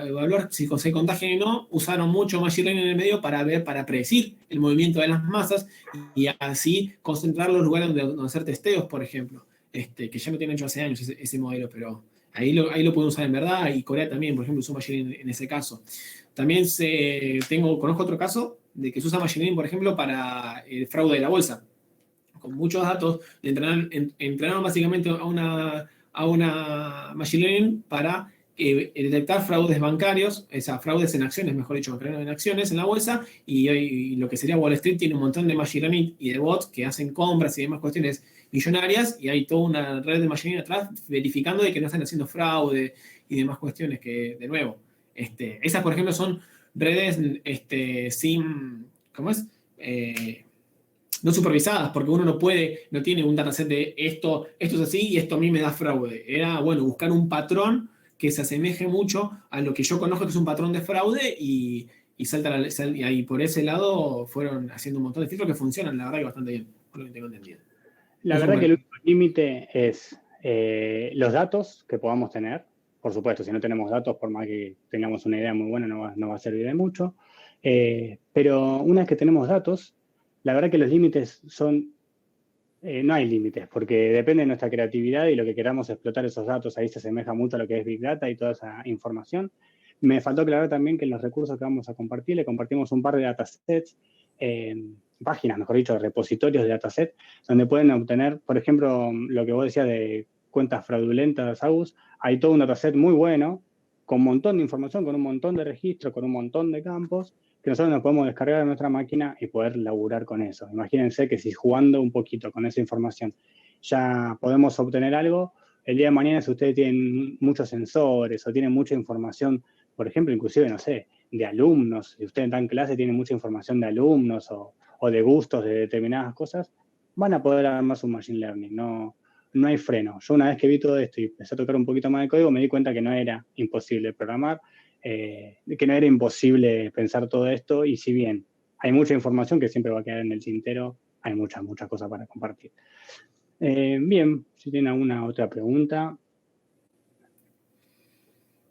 evaluar si se contagian o no? Usaron mucho Machine Learning en el medio para predecir el movimiento de las masas y así concentrar los lugares donde hacer testeos, por ejemplo, que ya no tienen hecho hace años ese modelo, pero ahí lo pueden usar en verdad, y Corea también, por ejemplo, usó Machine Learning en ese caso. También conozco otro caso de que se usa Machine Learning, por ejemplo, para el fraude de la bolsa. Con muchos datos, entrenaron básicamente a una Machine Learning para detectar fraudes bancarios, fraudes en acciones, mejor dicho, en acciones en la bolsa, y lo que sería Wall Street tiene un montón de Machine Learning y de bots que hacen compras y demás cuestiones millonarias, y hay toda una red de Machine Learning atrás verificando de que no están haciendo fraude y demás cuestiones que, de nuevo, esas, por ejemplo, son redes sin, ¿cómo es? No supervisadas, porque uno no tiene un dataset de esto es así y esto a mí me da fraude. Era, bueno, buscar un patrón que se asemeje mucho a lo que yo conozco que es un patrón de fraude y ahí por ese lado fueron haciendo un montón de filtros que funcionan, la verdad que bastante bien, por lo que tengo entendido. La verdad que el único límite es los datos que podamos tener. Por supuesto, si no tenemos datos, por más que tengamos una idea muy buena, no va a servir de mucho. Pero una vez que tenemos datos, la verdad que los límites son... no hay límites, porque depende de nuestra creatividad y lo que queramos explotar esos datos. Ahí se asemeja mucho a lo que es Big Data y toda esa información. Me faltó aclarar también que en los recursos que vamos a compartir, le compartimos un par de datasets, páginas, mejor dicho, repositorios de dataset, donde pueden obtener, por ejemplo, lo que vos decías de cuentas fraudulentas, Agus. Hay todo un dataset muy bueno, con un montón de información, con un montón de registros, con un montón de campos, que nosotros nos podemos descargar de nuestra máquina y poder laburar con eso. Imagínense que si jugando un poquito con esa información ya podemos obtener algo, el día de mañana si ustedes tienen muchos sensores o tienen mucha información, por ejemplo, inclusive, no sé, de alumnos, si ustedes dan clase tienen mucha información de alumnos o de gustos de determinadas cosas, van a poder armar su Machine Learning, no hay freno. Yo una vez que vi todo esto y empecé a tocar un poquito más de código, me di cuenta que no era imposible programar, que no era imposible pensar todo esto, y si bien hay mucha información que siempre va a quedar en el tintero, hay muchas cosas para compartir. Bien, si tienen alguna otra pregunta.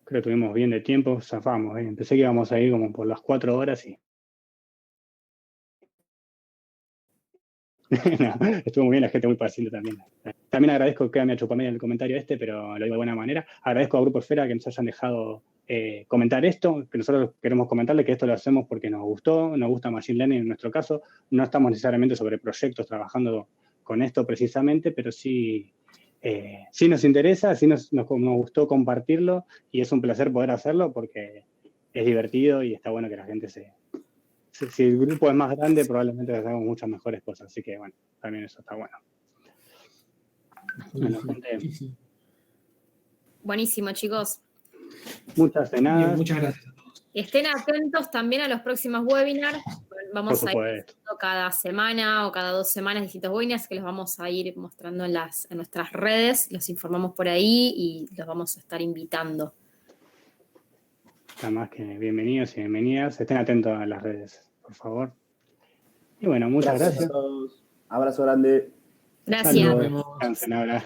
Creo que tuvimos bien de tiempo, zafamos. Pensé que íbamos a ir como por las 4 horas y... No, estuvo muy bien, la gente muy paciente también. También agradezco que me ha chupado medio el comentario pero lo digo de buena manera. Agradezco a Grupo Esfera que nos hayan dejado comentar esto, que nosotros queremos comentarle que esto lo hacemos porque nos gusta Machine Learning en nuestro caso. No estamos necesariamente sobre proyectos trabajando con esto precisamente, pero sí nos interesa, sí nos gustó compartirlo, y es un placer poder hacerlo porque es divertido y está bueno que la gente si el grupo es más grande, probablemente hagamos muchas mejores cosas. Así que, bueno, también eso está bueno. Bueno, gente. Buenísimo, chicos. Muchas de nada. Bien, muchas gracias a todos. Estén atentos también a los próximos webinars. Vamos a ir haciendo cada semana o cada 2 semanas distintos webinars que los vamos a ir mostrando en nuestras redes. Los informamos por ahí y los vamos a estar invitando. Nada más que bienvenidos y bienvenidas. Estén atentos a las redes, por favor. Y bueno, muchas gracias. A todos. Abrazo grande. Gracias. Descansen ahora.